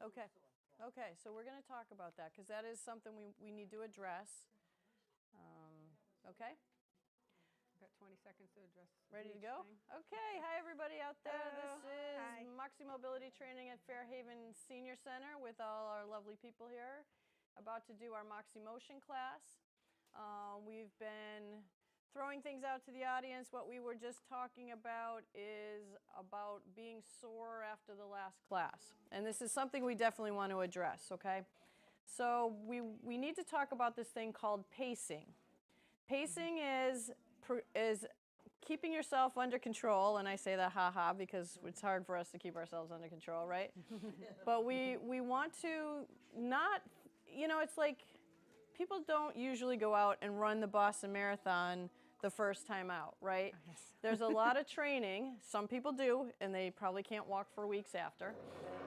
Okay. Okay, so we're going to talk about that because that is something we need to address. Okay? I've got 20 seconds to address. Ready to go? Thing. Okay, hi everybody out there. Hello. This is Moxie Mobility Training at Fairhaven Senior Center with all our lovely people here. About to do our Moxie Motion class. We've been throwing things out to the audience. What we were just talking about is about being sore after the last class. And this is something we definitely want to address, okay? So we need to talk about this thing called pacing. Pacing is keeping yourself under control, and I say that ha-ha because it's hard for us to keep ourselves under control, right? But we want to not, you know, it's like people don't usually go out and run the Boston Marathon the first time out, right? Oh, yes. There's a lot of training. Some people do, and they probably can't walk for weeks after.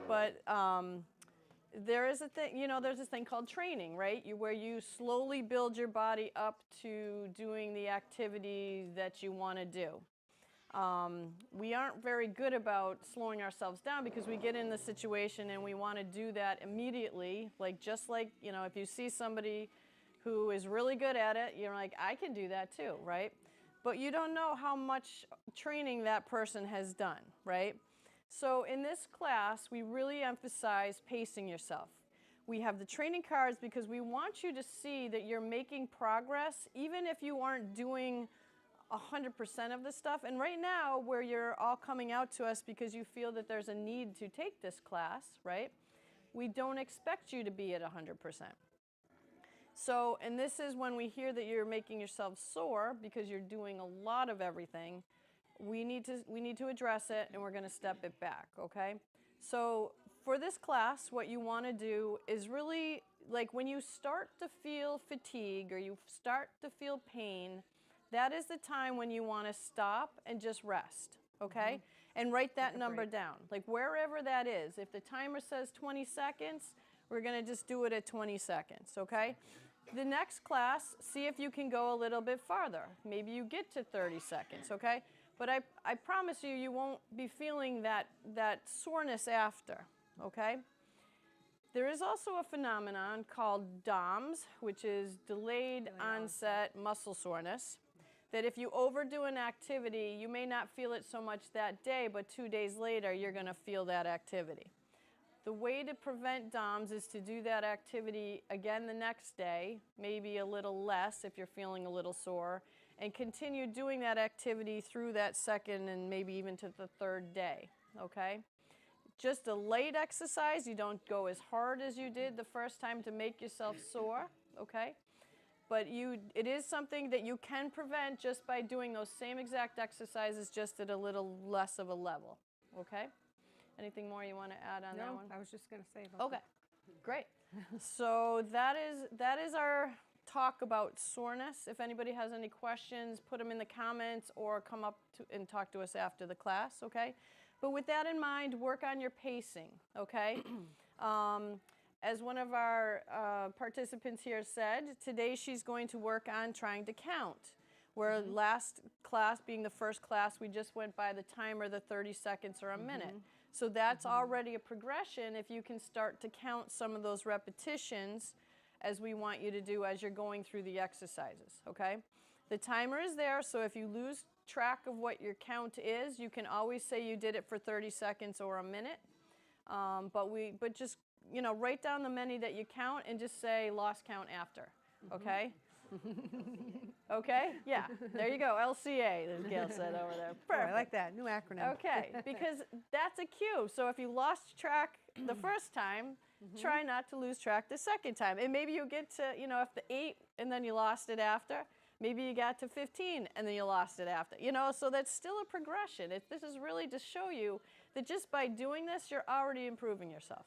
But there is a thing, you know, there's this thing called training, right? Where you slowly build your body up to doing the activity that you want to do. We aren't very good about slowing ourselves down because we get in the situation and we want to do that immediately. Like just like, you know, if you see somebody who is really good at it, you're like, I can do that too, right? But you don't know how much training that person has done, right? So in this class, we really emphasize pacing yourself. We have the training cards because we want you to see that you're making progress, even if you aren't doing 100% of the stuff. And right now, where you're all coming out to us because you feel that there's a need to take this class, right? We don't expect you to be at 100%. So, and this is when we hear that you're making yourself sore because you're doing a lot of everything. We need to address it, and we're going to step it back, okay? So for this class, what you want to do is really, like when you start to feel fatigue or you start to feel pain, that is the time when you want to stop and just rest, okay? And write that number down, like wherever that is. If the timer says 20 seconds, we're going to just do it at 20 seconds, okay? The next class, see if you can go a little bit farther. Maybe you get to 30 seconds, okay? But I promise you, you won't be feeling that soreness after, okay? There is also a phenomenon called DOMS, which is delayed onset muscle soreness, that if you overdo an activity, you may not feel it so much that day, but 2 days later, you're going to feel that activity. The way to prevent DOMS is to do that activity again the next day, maybe a little less if you're feeling a little sore, and continue doing that activity through that second and maybe even to the third day, okay? Just a light exercise. You don't go as hard as you did the first time to make yourself sore, okay? But it is something that you can prevent just by doing those same exact exercises, just at a little less of a level, okay? Anything more you want to add on that one? No, I was just going to say about Okay, great. So that is our talk about soreness. If anybody has any questions, put them in the comments or come up and talk to us after the class, okay? But with that in mind, work on your pacing, okay? As one of our participants here said, today she's going to work on trying to count. Where last class, being the first class, we just went by the timer, the 30 seconds or a minute. So that's already a progression if you can start to count some of those repetitions as we want you to do as you're going through the exercises, okay? The timer is there, so if you lose track of what your count is, you can always say you did it for 30 seconds or a minute. But just, you know, write down the many that you count and just say lost count after, okay? Okay? Yeah, there you go, LCA, as Gail said over there. Perfect. Oh, I like that, new acronym. Okay, because that's a cue. So if you lost track the first time, try not to lose track the second time. And maybe you get to, you know, if the 8 and then you lost it after, maybe you got to 15 and then you lost it after. You know, so that's still a progression. This is really to show you that just by doing this, you're already improving yourself.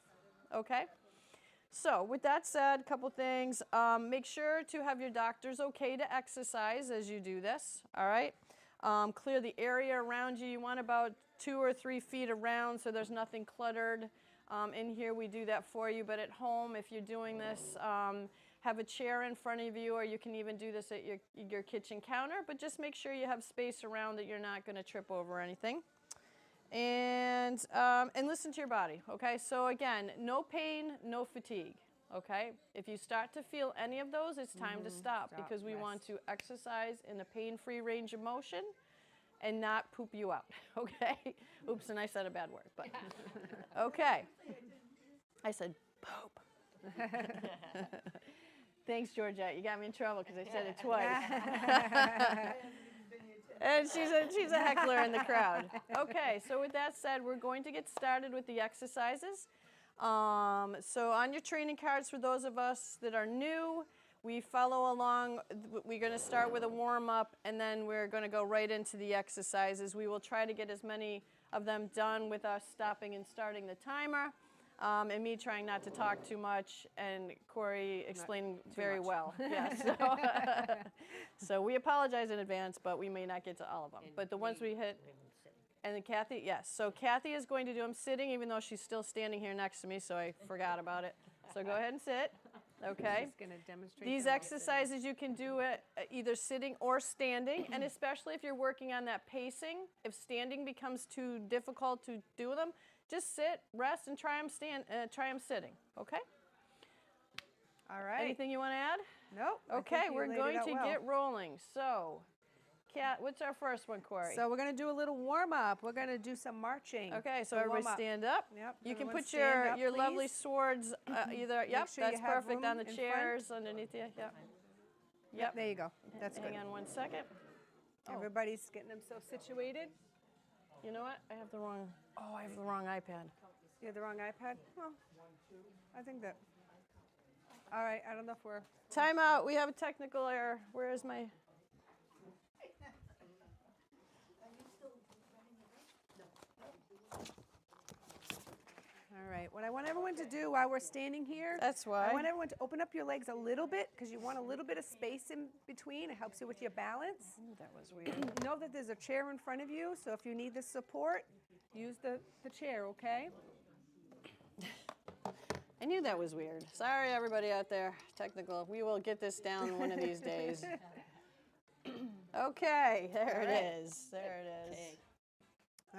Okay? So with that said, a couple things. Make sure to have your doctors okay to exercise as you do this, all right? Clear the area around you. You want about 2 or 3 feet around so there's nothing cluttered. In here we do that for you, but at home if you're doing this, have a chair in front of you, or you can even do this at your kitchen counter, but just make sure you have space around that you're not going to trip over anything. And listen to your body, okay? So again, no pain, no fatigue, okay? If you start to feel any of those, it's time to stop because we want to exercise in a pain-free range of motion and not poop you out, okay? Oops, and I said a bad word, but okay. I said poop. Thanks, Georgette. You got me in trouble because I said it twice. And she's a heckler in the crowd. Okay, so with that said, we're going to get started with the exercises. So on your training cards, for those of us that are new, we follow along. We're going to start with a warm-up, and then we're going to go right into the exercises. We will try to get as many of them done with us stopping and starting the timer. And me trying not to talk too much, and Corey explaining very well. Yeah, so we apologize in advance, but we may not get to all of them. But the ones we hit, and then Kathy, yes. So Kathy is going to do them sitting, even though she's still standing here next to me, so I forgot about it. So go ahead and sit, okay? She's going to demonstrate These exercises you can do it either sitting or standing, and especially if you're working on that pacing, if standing becomes too difficult to do them, just sit, rest, and try them sitting, okay? All right. Anything you want to add? Nope. Okay, we're going to get rolling. So, Kat, what's our first one, Corey? So we're going to do a little warm-up. We're going to do some marching. Okay, so everybody stand up. Yep. You can everyone put stand up, your lovely please. swords either, yep, sure you that's have perfect, room on the in chairs underneath you, yep. Yep, there you go. That's good. Hang on one second. Everybody's getting themselves situated. You know what? I have the wrong iPad. You have the wrong iPad? Well, I think that. All right, I don't know if we're. Time out. We have a technical error. Where is my? All right, what I want everyone to do while we're standing here. That's why. I want everyone to open up your legs a little bit because you want a little bit of space in between. It helps you with your balance. Ooh, that was weird. Know that there's a chair in front of you, so if you need the support, use the chair, okay? I knew that was weird. Sorry, everybody out there. Technical. We will get this down one of these days. Okay, there it is. There it is.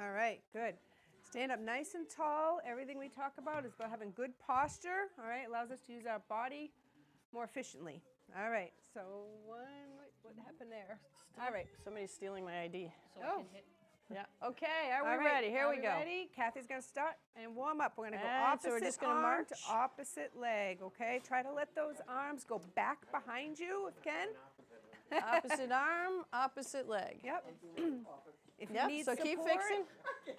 All right, good. Stand up nice and tall. Everything we talk about is about having good posture. All right, allows us to use our body more efficiently. All right, so what happened there? All right. Somebody's stealing my ID. Oh. Yeah. Okay, are All we right, ready? Here we go. Ready? Kathy's going to start and warm up. We're going to go And so opposite we're just gonna arm to march. opposite leg, okay? Try to let those arms go back behind you if you can. Opposite arm, opposite leg. Yep. If you Yep, need so support, keep fixing.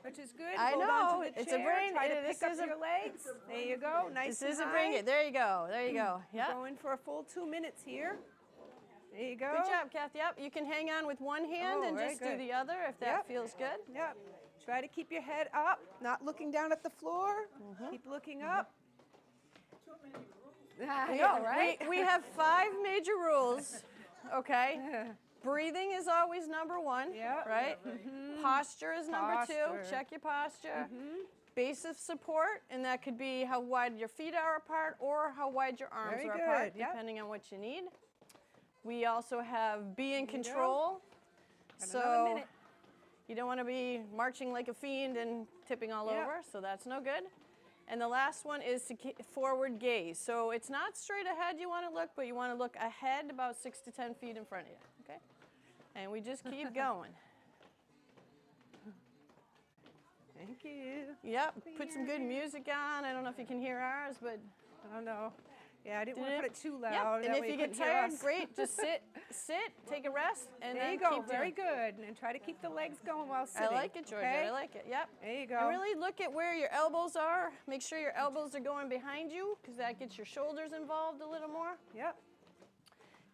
which is good. I hold know, on to the it's a chair. brain- Try to this pick up is a- your legs. There you go. Nice This and isn't high. bring it. There you go. There you go. Yeah. Going for a full 2 minutes here. There you go. Good job, Kathy. Yep. You can hang on with one hand Oh, and very just do good. the other if that Yep. feels good. Yep. Try to keep your head up, not looking down at the floor. Keep looking up. I know, right? We have 5 major rules. Okay. Breathing is always number 1. Yeah. Right. Posture is number 2. Posture. Check your posture. Base of support, and that could be how wide your feet are apart or how wide your arms Very are good, apart, yep. depending on what you need. We also have be in There you go. control. Got another So minute. you don't want to be marching like a fiend and tipping all Yep. over, so that's no good. And the last one is to forward gaze. So it's not straight ahead you want to look, but you want to look ahead about 6 to 10 feet in front of you, okay? And we just keep going. Thank you. Yep, put some good music on. I don't know if you can hear ours, but I don't know. Yeah, I didn't want to put it too loud. yep. that And if way you get couldn't hear tired, us. great, just sit, take a rest, and There then you go. keep Very doing. good. And try to keep the legs going while I sitting. like it, Georgia. Okay? I like it. Yep. There you And go. really look at where your elbows are. Make sure your elbows are going behind you because that gets your shoulders involved a little more. Yep.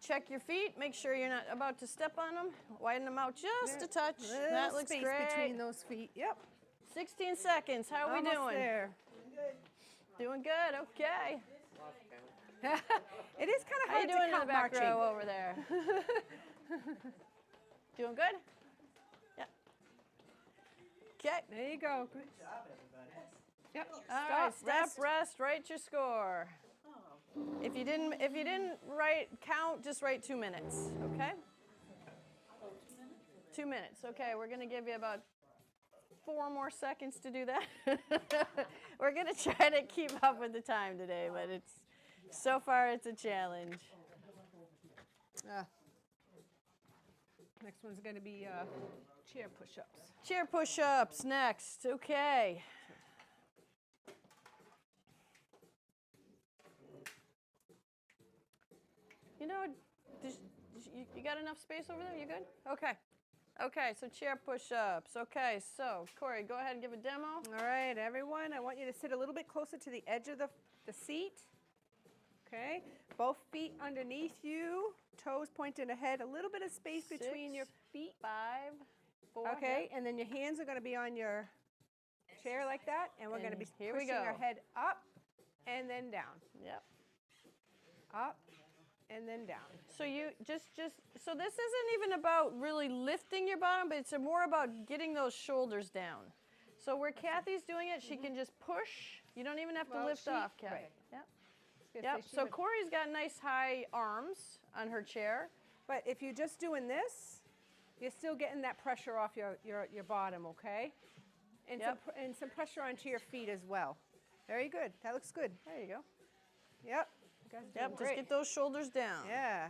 Check your feet. Make sure you're not about to step on them. Widen them out just a touch. Little That looks space great. between those feet. Yep. 16 seconds. How are we Almost doing? there. Doing good. Okay. It is kind of How you hard doing to in the count back marching. row over there? Doing good? Yeah. Okay. There you go. Good job, everybody. Yep. All right. Stop, rest. rest, write your score. If you didn't count, just write 2 minutes, okay? 2 minutes. Okay, we're gonna give you about 4 more seconds to do that. We're going to try to keep up with the time today, but so far it's a challenge. Next one's going to be chair push-ups. Chair push-ups next. Okay. You know, you got enough space over there? You good? Okay. Okay, so chair push-ups. Okay, so Corey, go ahead and give a demo. All right, everyone, I want you to sit a little bit closer to the edge of the seat. Okay, both feet underneath you, toes pointing ahead, a little bit of space between your feet. 5, 4. Okay, and then your hands are going to be on your chair like that, and we're going to be here we pushing go. our head up and then down. Yep. Up and then down. So you so this isn't even about really lifting your bottom, but it's more about getting those shoulders down. So where Kathy's doing it, she can just push. You don't even have to lift off, Kathy. Right. Yep. Yep. So Corey's got nice high arms on her chair. But if you're just doing this, you're still getting that pressure off your bottom, okay? And, and some pressure onto your feet as well. Very good. That looks good. There you go. Yep. You guys are doing Just great. get those shoulders down. Yeah.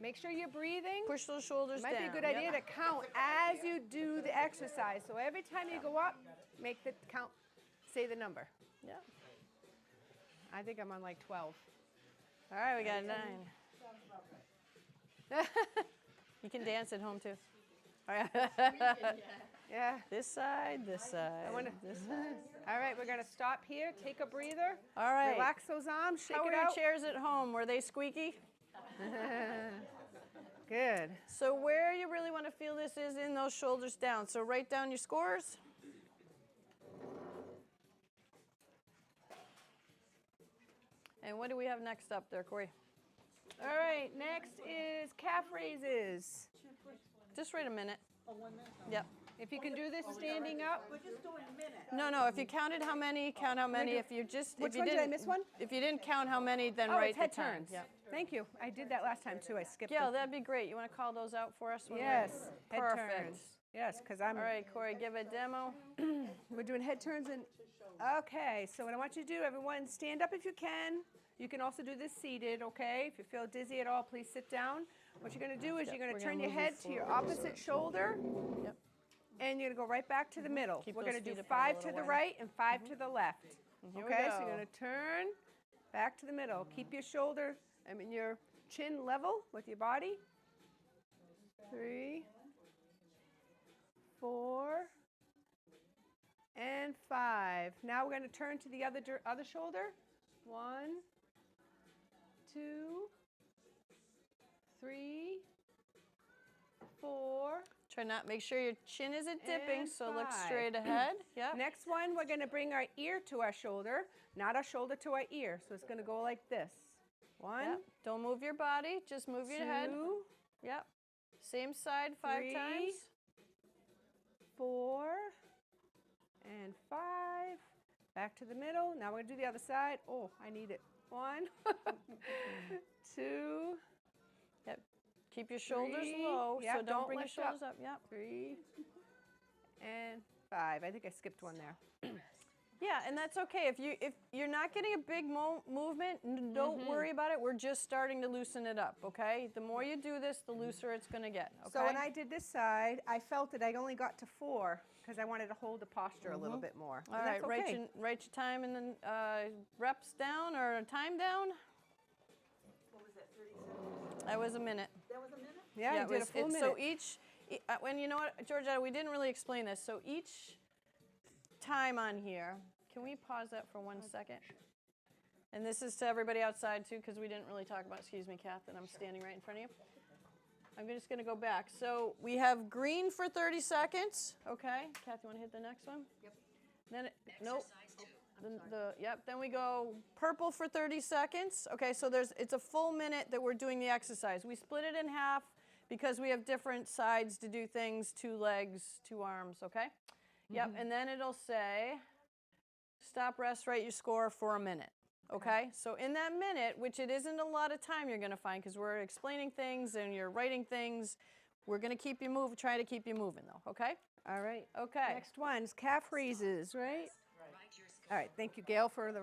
Make sure you're breathing. Push those shoulders down. Might be a good idea to count as you do the exercise. So every time you go up, make the count, say the number. Yep. I think I'm on like 12. All right, we got a 9. You can dance at home too. All right. Yeah. This side, this side, this side. All right, we're going to stop here. Take a breather. All right. Relax those arms. Shake How it were your out. chairs at home? Were they squeaky? Good. So where you really want to feel this is in those shoulders down. So write down your scores. And what do we have next up there, Corey? All right, next is calf raises. Just wait a minute. Oh, 1 minute? Yep. If you can do this standing up. We're just doing a minute. No, if you counted how many, count how many. If you just, Which if you one did didn't, I miss one? If you didn't count how many, then Oh, write it's head the time. turns. Yep. Thank you. I did that last time too. I skipped Gail, them. that'd be great. You want to call those out for us? When Yes, we're... head Perfect. turns. Yes, because I'm. All right, Corey, give a demo. We're doing head turns and. Okay, so what I want you to do, everyone, stand up if you can. You can also do this seated, okay? If you feel dizzy at all, please sit down. What you're going to do is you're going we're to gonna turn your move you head to your forward, opposite shoulder. Yep. And you're going to go right back to the middle. Keep We're those going to do feet apart a 5 to little the way. right and 5 to the left. Here we Okay, go. so you're going to turn back to the middle. Keep your shoulder, your chin level with your body. 3, 4, and 5. Now we're going to turn to the other shoulder. 1, 2, 3, 4. Try not, make sure your chin isn't dipping, And so look 5. straight ahead. Yep. Next one, we're going to bring our ear to our shoulder, not our shoulder to our ear. So it's going to go like this. 1, Yep. Don't move your body, just move 2, your head. Yep. Same side 5 3, times. 4, and 5. Back to the middle. Now we're going to do the other side. Oh, I need it. 1, 2, Yep. Keep your shoulders 3. low, Yep, so don't bring your lift up. shoulders up. Yep. 3, and 5. I think I skipped one there. Yeah, and that's okay. If you're not getting a big movement, don't worry about it. We're just starting to loosen it up, okay? The more you do this, the looser it's going to get, okay? So when I did this side, I felt that I only got to 4 because I wanted to hold the posture a little bit more. All And right, that's okay. write your time and then reps down or time down. What was that, 30 seconds? That was a minute. That was a minute? Yeah, Yeah, I did a full minute. So and you know what, Georgetta, we didn't really explain this. So each time on here, can we pause that for 1 second? And this is to everybody outside too, because we didn't really talk about, excuse me, Kath, and I'm standing right in front of you. I'm just going to go back. So we have green for 30 seconds. Okay. Kath, you want to hit the next one? Yep. Then nope. Then we go purple for 30 seconds. Okay, so it's a full minute that we're doing the exercise. We split it in half because we have different sides to do things, 2 legs, 2 arms, okay? Yep, and then it'll say stop, rest, write your score for a minute. Okay, so in that minute, which it isn't a lot of time you're going to find because we're explaining things and you're writing things, We're going to keep you moving, try to keep you moving though, okay? All right. Okay. Next one is calf raises, right? All right. Thank you, Gail, for the.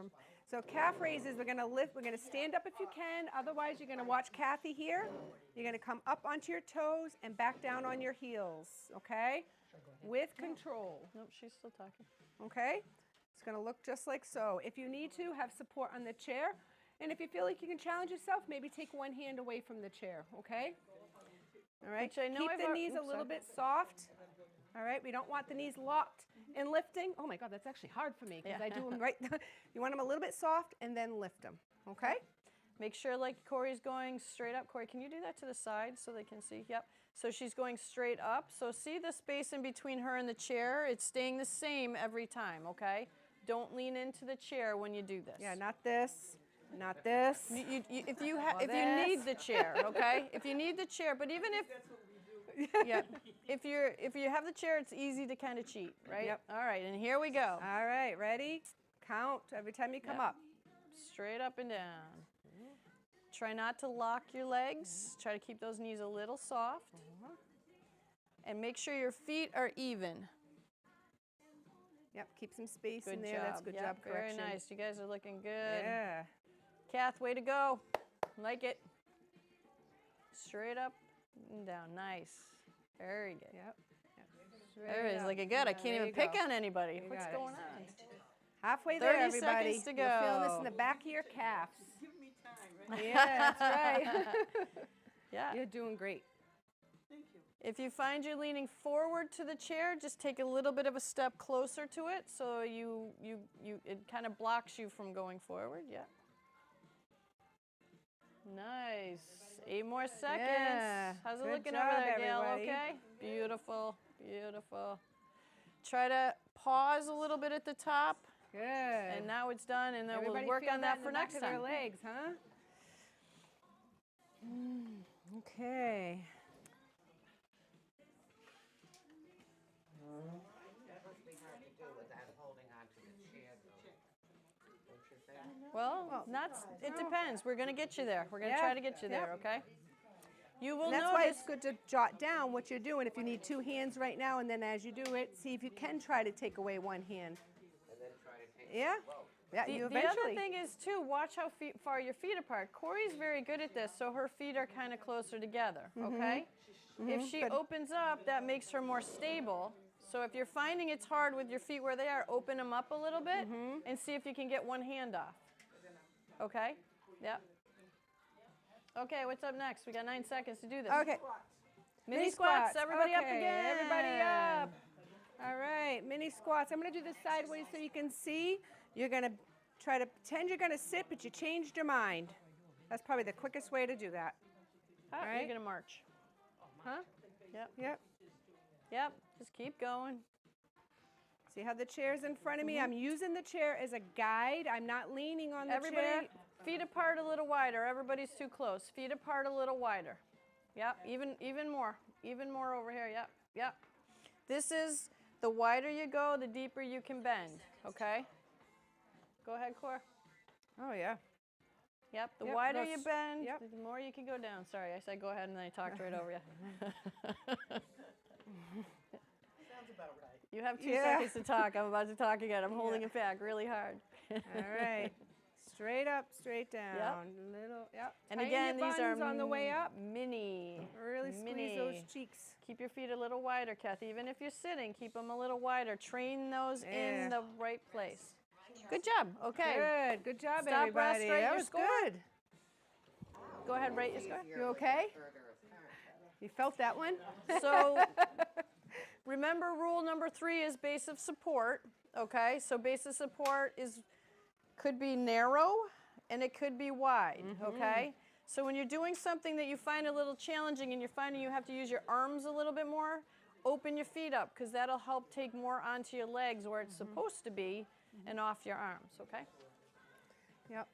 So calf raises, we're going to lift. We're going to stand up if you can. Otherwise, you're going to watch Kathy here. You're going to come up onto your toes and back down on your heels, okay? With control. Nope, she's still talking. Okay? It's going to look just like so. If you need to, have support on the chair. And if you feel like you can challenge yourself, maybe take one hand away from the chair, okay? All right? Which I know Keep I've the al- knees a oops, little sorry. bit soft. All right? We don't want the knees locked and lifting. Oh my God, that's actually hard for me because Yeah. I do them right. You want them a little bit soft and then lift them, okay? Make sure like Corey's going straight up. Corey, can you do that to the side so they can see? Yep. So she's going straight up. So see the space in between her and the chair? It's staying the same every time, okay? Don't lean into the chair when you do this. Yeah, not this, not this. If you this. need the chair, okay? If you need the chair, but even if yeah, if you have the chair, it's easy to kind of cheat, right? Yep. All right, and here we go. All right, ready? Count every time you come Yep. up. Straight up and down. Try not to lock your legs. Try to keep those knees a little soft. And make sure your feet are even. Yep, keep some space Good in there. job. That's good Yep, job correction. Very nice. You guys are looking good. Yeah. Kath, way to go. Like it. Straight up and down. Nice. Very good. Yep. Everybody's looking good. I can't even pick on anybody. What's got it. going on? Halfway there, 30 everybody. seconds to You're feeling this go. in the back of your calves. Give me time, right? Yeah, that's right. Yeah. You're doing great. Thank you. If you find you're leaning forward to the chair, just take a little bit of a step closer to it so it kind of blocks you from going forward. Yeah. Nice. 8 more seconds. Yeah. How's it Good looking job, over there, Gail? everybody. Okay? Beautiful. Beautiful. Try to pause a little bit at the top. Good. And now it's done, and then Everybody we'll work feel on that in for the back next of their time. legs, huh? Okay. That must be hard to do without holding onto the chair, though. Don't you think? Well, it depends. We're going to get you there. We're going to Yeah, try to get you there, yep. okay? You will And that's why notice. it's good to jot down what you're doing. If you need 2 hands right now, and then as you do it, see if you can try to take away 1 hand. And then try to take Yeah? Yeah, The you other eventually. thing is, too, watch how far your feet apart. Corey's very good at this, so her feet are kind of closer together, okay? If she Good. opens up, that makes her more stable. So if you're finding it's hard with your feet where they are, open them up a little bit and see if you can get 1 hand off. Okay? Yep. Okay, what's up next? We got 9 seconds to do this. Okay. Mini squats. Everybody up Okay, again. Everybody up. All right, mini squats. I'm going to do this sideways so you can see. You're going to try to pretend you're going to sit, but you changed your mind. That's probably the quickest way to do that. Ah, right. You're going to march. Huh? Yep. Yep. Yep. Just keep going. See how the chair's in front of me? I'm using the chair as a guide. I'm not leaning on the Everybody, chair. feet apart a little wider. Everybody's too close. Feet apart a little wider. Yep, even more. Even more over here. Yep, yep. This is, the wider you go, the deeper you can bend, okay? Go ahead, Cor. Oh, yeah. Yep, the Yep, wider go you s- bend, yep. the more you can go down. Sorry, I said go ahead and then I talked right over you. Sounds about right. You have 2 Yeah. seconds to talk. I'm about to talk again. I'm holding it back really hard. All right. Straight up, straight down. Little, yep. And Tighten again, your these are buns on the way up. mini. Really squeeze mini. those cheeks. Keep your feet a little wider, Kathy. Even if you're sitting, keep them a little wider. Train those Yeah. in the right place. Good job. Okay. Good job, Stop, rest, everybody. rate That your was score. good. Go ahead, rate your score. You okay? You felt that one? So remember, rule number 3 is base of support. Okay, so base of support could be narrow and it could be wide. Okay, so when you're doing something that you find a little challenging and you're finding you have to use your arms a little bit more, open your feet up because that'll help take more onto your legs where it's supposed to be and off your arms. Okay. Yep.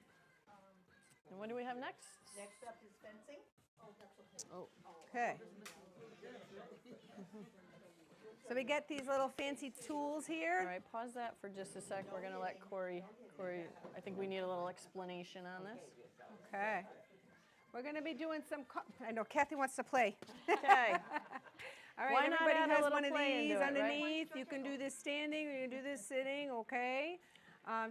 And what do we have next? Next up is fencing. Okay. So we get these little fancy tools All here. right, pause that for just a sec. We're gonna let Corey, I think we need a little explanation on this. Okay. We're going to be doing some, I know Kathy wants to play. Okay. All right, Why not everybody add a has little one of play these into it, right? underneath. You can do this standing or you can do this sitting, okay?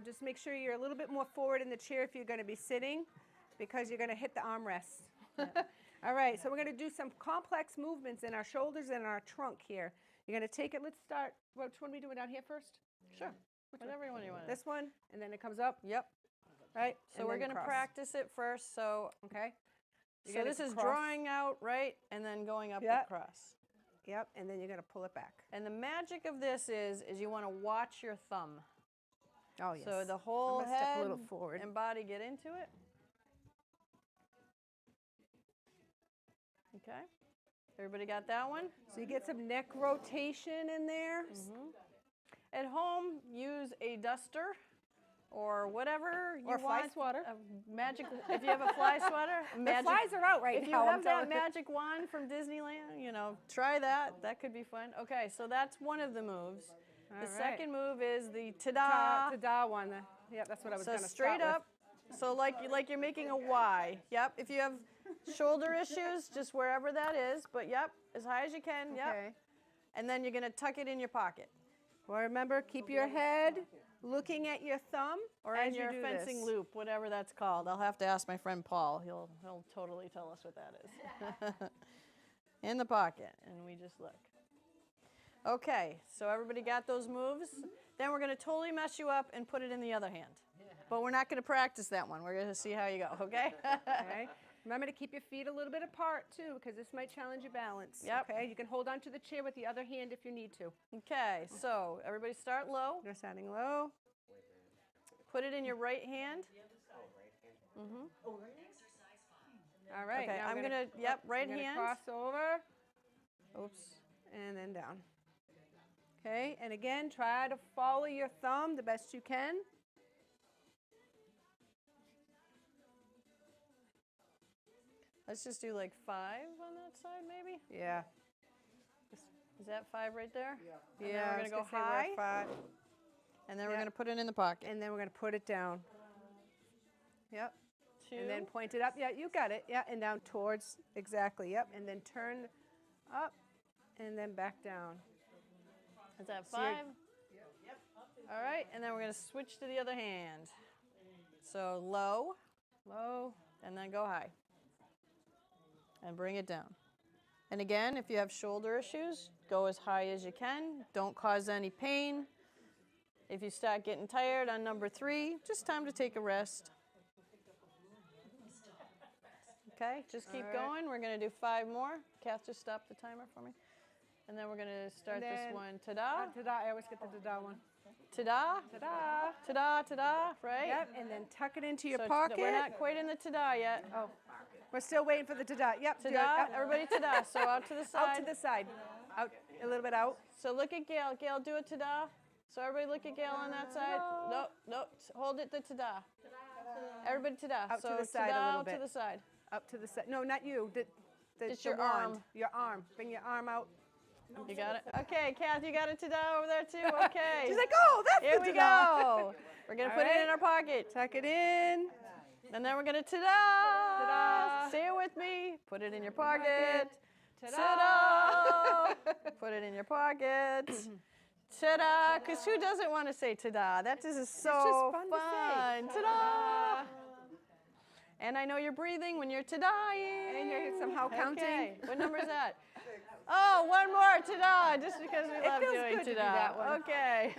Just make sure you're a little bit more forward in the chair if you're going to be sitting because you're going to hit the armrests. All right, so we're going to do some complex movements in our shoulders and our trunk here. You're going to take it, let's start, which one are we doing down here first? Sure. Whatever one you want. This one, and then it comes up, Yep. right? So and we're then going to cross. practice it first. So, Okay. You so gotta this is cross. drawing out, right, and then going up Yep. across. Yep, and then you're going to pull it back. And the magic of this is you want to watch your thumb. Oh, yes. So the whole I'm gonna step head a little forward. and body get into it. Okay. Everybody got that one? So you get some neck rotation in there. At home, use a duster or whatever you Or fly want. swatter. A magic. If you have a fly swatter, The flies are out right if you now. I'm have that telling you. magic wand from Disneyland, you know, try that. That could be fun. Okay, so that's one of the moves. The All right. second move is the ta-da. Ta-da one. Yep, that's what I was So going to straight up. So like you're making a Y. Yep. If you have shoulder issues, just wherever that is. But yep, as high as you can. Yep. Okay. And then you're gonna tuck it in your pocket Well, remember, keep your head looking at your thumb or as in you your do fencing this. loop, whatever that's called. I'll have to ask my friend Paul. He'll totally tell us what that is. In the pocket, and we just look. Okay, so everybody got those moves? Then we're gonna totally mess you up and put it in the other hand. But we're not gonna practice that one. We're gonna see how you go, okay? Okay. Remember to keep your feet a little bit apart too, because this might challenge your balance. Yep. Okay. You can hold on to the chair with the other hand if you need to. Okay, so everybody start low. You're standing low. Put it in your right hand. All right. Okay, now I'm we're gonna, yep, right you're gonna hand. cross over Oops. and then down. Okay. And again, try to follow your thumb the best you can. Let's just do like 5 on that side, maybe? Yeah. Is that 5 right there? And then Yeah. we're I gonna was go gonna say we're high, at 5. and then we're Yeah. gonna put it in the pocket. And then we're going to put it down. Yep. 2. And then point it up. Yeah, you got it. Yeah, and down towards, exactly. Yep. And then turn up and then back down. Is that So you're- 5? All right, and then we're gonna switch to the other hand. So low, Low. and then go high. And bring it down. And again, if you have shoulder issues, go as high as you can. Don't cause any pain. If you start getting tired on number 3, just time to take a rest. Okay, just keep All right. going. We're gonna do 5 more. Kath, just stop the timer for me. And then we're gonna start this then- one. Ta-da, Ta-da. I always get the ta-da one. ta-da, Ta-da. ta-da, ta-da, right? Yep. And then tuck it into your So pocket. we're not quite in the ta-da yet. Oh, we're still waiting for the ta-da. Yep. do it. Ta-da, Yep. everybody ta-da. So out to the side. Out to the side. Out. A little bit out. So look at Gail. Gail, do a ta-da. So everybody look at Gail on that side. No, no, hold it to ta-da. Everybody ta-da. Out to So the side a ta-da, little out to bit. the side. Up to the side. No, not you. It's the your wand. arm. Your arm. Bring your arm out. You got it? Okay, Kath, you got a ta-da over there too? Okay. She's like, oh, that's Here the we ta-da. go. We're going to All put it in right. our pocket. Tuck it in. And then we're going to ta-da. Ta-da. Say it with me. Put it in your pocket. Ta-da. Ta-da. Put it in your pocket. Ta-da. Because who doesn't want to say ta-da? That just is so fun to say. Ta-da. And I know you're breathing when you're ta-da-ing. And you're somehow counting. Okay. What number is that? Oh, one more ta-da, just because we love feels doing good to do ta-da. that one. Okay.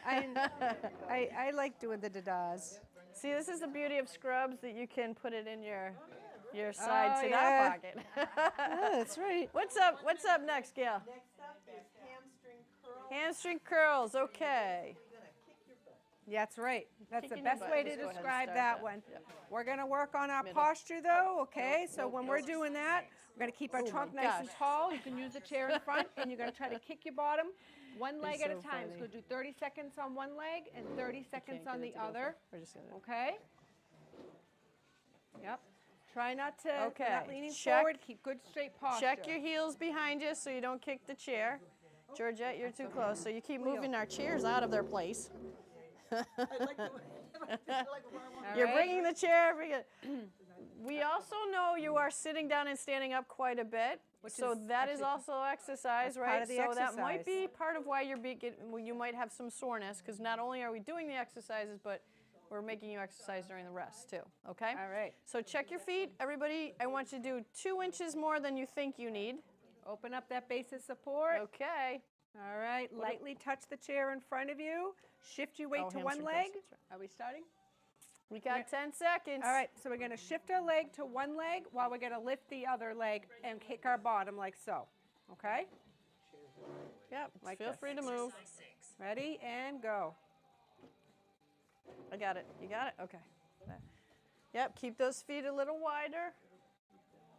I like doing the da-das. See, this is the beauty of scrubs, that you can put it in your side Oh, ta-da yeah. pocket. Oh, that's right. What's up next, Gail? Next up is hamstring curl. Hamstring curls, okay. Yeah, that's right. That's the Kicking your best butt. way to Just go ahead and describe start that that. one. Yep. We're going to work on our Middle. posture, though, okay? So Nope, when nope. we're doing that, we're going to keep our Oh, trunk my nice and gosh. tall. You can use the chair in front, and you're going to try to kick your bottom one leg at a so time. So funny. we'll do 30 seconds on one leg and 30 seconds Can't on get it the to go other, through. We're just gonna. okay? Yep. Try not to, Okay, not leaning check- forward. Keep good straight posture. Check your heels behind you so you don't kick the chair. Georgette, you're too close. So you keep moving our chairs out of their place. I'd like to, All You're right? bringing the chair. We also know you are sitting down and standing up quite a bit. So that is also exercise, right? part of the So that might exercise. be part of why you might have some soreness, because not only are we doing the exercises, but we're making you exercise during the rest too, okay? All right. So check your feet. Everybody, I want you to do 2 inches more than you think you need. Open up that base of support. Okay. All right. Lightly touch the chair in front of you. Shift your weight to one hamstring leg. press, that's right. Are we starting? We got 10 seconds. All right. So we're going to shift our leg to one leg while we're going to lift the other leg and kick our bottom like so. Okay? Yep, Like feel this. free to move. Ready? And go. I got it. You got it? Okay. Yep, keep those feet a little wider.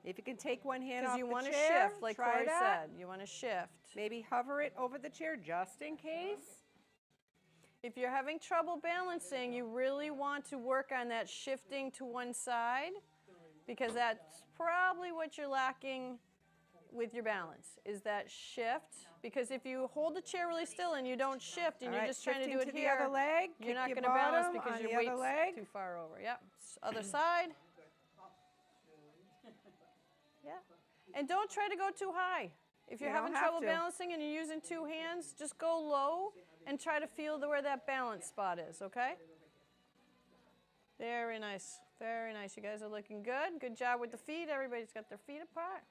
If you can take one hand Because off you the want to chair, shift, like try Corey that. said. You want to shift. Maybe hover it over the chair just in case. If you're having trouble balancing, you really want to work on that shifting to one side, because that's probably what you're lacking with your balance, is that shift. Because if you hold the chair really still and you don't shift and All you're right, just trying to do shifting it to here, the other leg. you're Kick not your going to balance bottom because on your the other weight's leg. too far over. Yep. Other side. Yeah. And don't try to go too high. If you're You don't having have trouble to. balancing and you're using 2 hands, just go low and try to feel where that balance spot is, okay? Very nice. Very nice. You guys are looking good. Good job with the feet. Everybody's got their feet apart.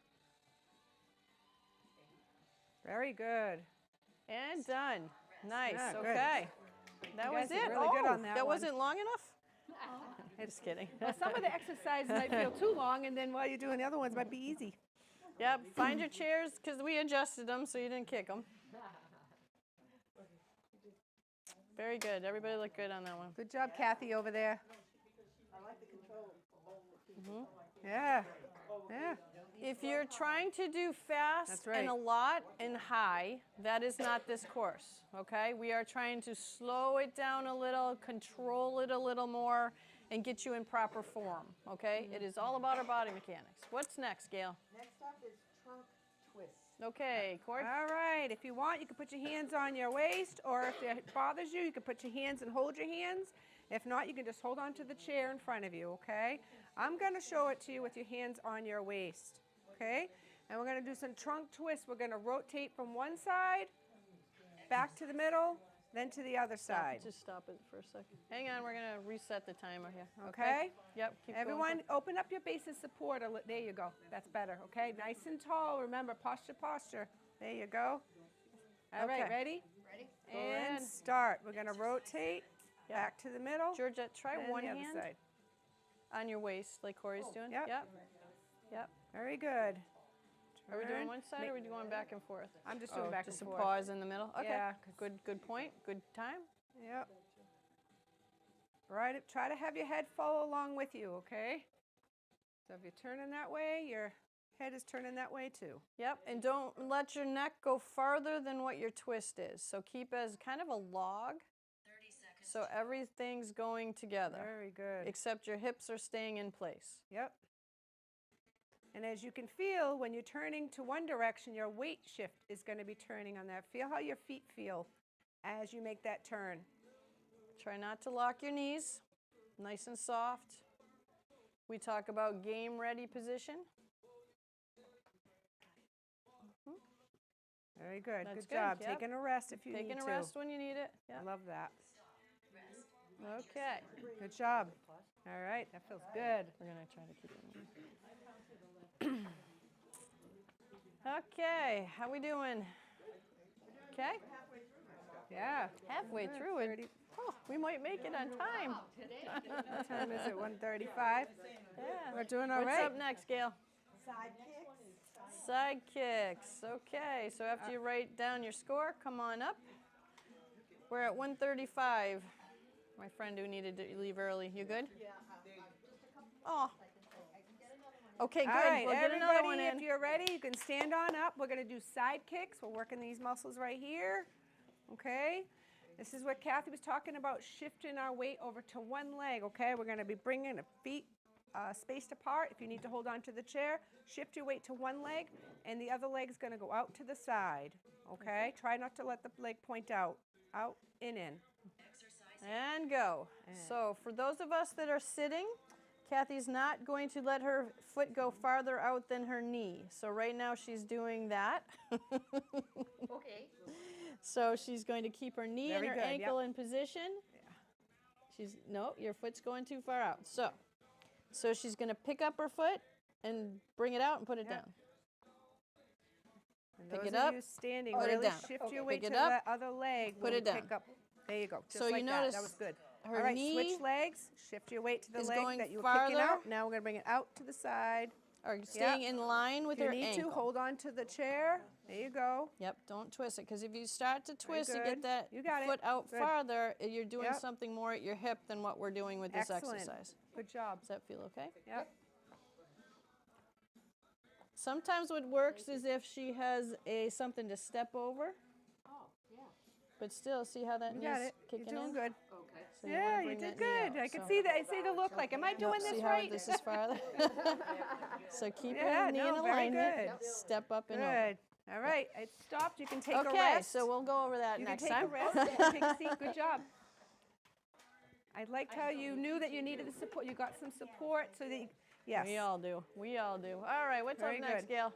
Very good. And done. Nice. Yeah, good. Okay. That You was guys did it. really good on that one. wasn't long enough? Just kidding. Well, some of the exercises might feel too long, and then while you're doing the other ones might be easy. Yep. Find your chairs, because we adjusted them so you didn't kick them. Very good. Everybody looked good on that one. Good job, Kathy, over there. I like the control. Yeah. Yeah. If you're trying to do fast That's right. and a lot and high, that is not this course, okay? We are trying to slow it down a little, control it a little more, and get you in proper form, okay? It is all about our body mechanics. What's next, Gail? Next up is trunk twist. Okay, Corey. All right. If you want, you can put your hands on your waist, or if it bothers you, you can put your hands and hold your hands. If not, you can just hold on to the chair in front of you, okay? I'm going to show it to you with your hands on your waist, okay? And we're going to do some trunk twists. We're going to rotate from one side, back to the middle, then to the other side. Just stop it for a second. Hang on, we're going to reset the timer here. Okay? Yep, keep Everyone, going. open up your base of support. There you go. That's better, okay? Nice and tall. Remember, posture, posture. There you go. All right, Okay. ready? Ready? And ahead. start. We're going to rotate back to the middle. Georgette, try and one the other hand side. on your waist like Corey's doing. Yep. Yep. Yep. Very good. Are we doing Turn. one side or are we going back and forth? I'm just doing back just and a forth. pause in the middle? Okay. Yeah, 'cause- Good point. Good time. Yep. Right. Try to have your head follow along with you, okay? So if you're turning that way, your head is turning that way too. Yep. And don't let your neck go farther than what your twist is. So keep as kind of a log. 30 seconds. So everything's going together. Very good. Except your hips are staying in place. Yep. And as you can feel, when you're turning to one direction, your weight shift is going to be turning on that. Feel how your feet feel as you make that turn. Try not to lock your knees. Nice and soft. We talk about game ready position. Very good. That's Good good, job. yep. Taking a rest if you need Taking to. a rest when you need it. I Yeah. love that. Rest. Okay. Good job. All right. That feels good. We're going to try to keep it moving. Okay, how we doing? Okay, Yeah. halfway Good, through it. 30. Oh, we might make it on time. What time is it? 1:35. Yeah. We're doing all What's right. up next, Gail? Side kicks. Side kicks. Okay, so after you write down your score, come on up. We're at 1:35. My friend who needed to leave early. You good? Yeah. Oh. Okay, good. All right, We'll get another everybody, one in. if you're ready, you can stand on up. We're going to do side kicks. We're working these muscles right here. Okay? This is what Kathy was talking about, shifting our weight over to one leg. Okay? We're going to be bringing the feet spaced apart. If you need to hold on to the chair, shift your weight to one leg, and the other leg's going to go out to the side. Okay? Try not to let the leg point out. Out and in. And go. So for those of us that are sitting, Kathy's not going to let her foot go farther out than her knee. So right now she's doing that. Okay. So she's going to keep her knee Very and her good, ankle in position. She's, no, your foot's going too far out. So she's going to pick up her foot and bring it out and put it Yep. down. And Pick those it of up, you standing, put it really down. shift your weight Pick to it up, the other leg. put when it you down. Pick up. There you go. Just So you like that. notice That was good. her All right, knee switch legs. Shift your weight to the is leg going that you were kicking farther. out. Now we're going to bring it out to the side. Or staying in line with If you her need ankle. to, hold on to the chair. There you go. Yep, don't twist it, because if you start to twist and good. get that You got it. foot out Good. farther, you're doing Yep. something more at your hip than what we're doing with this Excellent. exercise. Good job. Does that feel okay? Yep. Sometimes what works is if she has something to step over. Oh, yeah. But still, see how that You knee's got it. kicking You're doing in? good. Okay. So you Yeah, wanna you bring did that knee good. out, I can so- see that. I see the look. Like, am I doing see this how right? this is farther? So keep Yeah, your knee no, in very alignment. good. Step up and over. Good. All right. It stopped. You can take a Okay, rest. so we'll go over that You next can take time. a rest. You can take a seat. Good job. I liked how you knew that you needed the support. You got some support so that you, yes. We all do. We all do. All right, what's Very up next, good. Gail?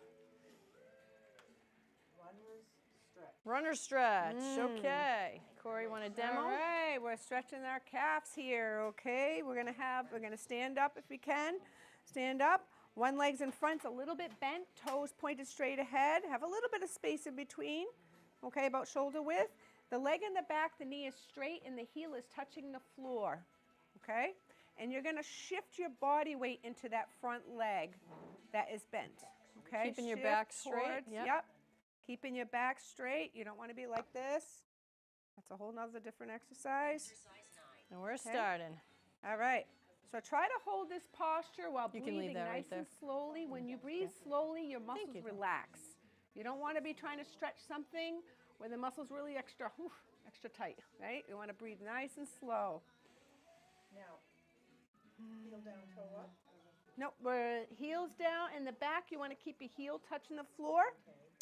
Runner's stretch. Runner stretch. Okay. Corey, want a demo? All right, we're stretching our calves here, okay? We're gonna stand up if we can. Stand up. One leg's in front, a little bit bent, toes pointed straight ahead. Have a little bit of space in between, okay, about shoulder width. The leg in the back, the knee is straight and the heel is touching the floor, okay? And you're gonna shift your body weight into that front leg that is bent, okay? Keeping your Shift back straight, towards- yep. Yep. Keeping your back straight. You don't wanna be like this. That's a whole nother different exercise. Exercise 9. And we're starting. All right. So try to hold this posture while You can leave breathing that right nice and there. slowly. When you breathe slowly, your muscles you. relax. You don't want to be trying to stretch something where the muscle's really extra tight, right? You want to breathe nice and slow. Now, heel down, toe up. No, we're heels down. In the back, you want to keep your heel touching the floor,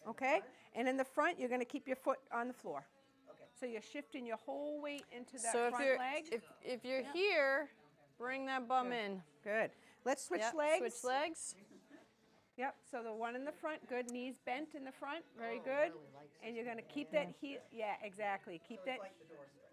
okay? And in the front, you're going to keep your foot on the floor. Okay. So you're shifting your whole weight into that So front leg. if you're here, bring that bum in. Good. Let's switch Yep, legs. Switch legs. Yep, so the one in the front, good, knees bent in the front, very good. And you're gonna keep that heel, yeah, exactly, keep that,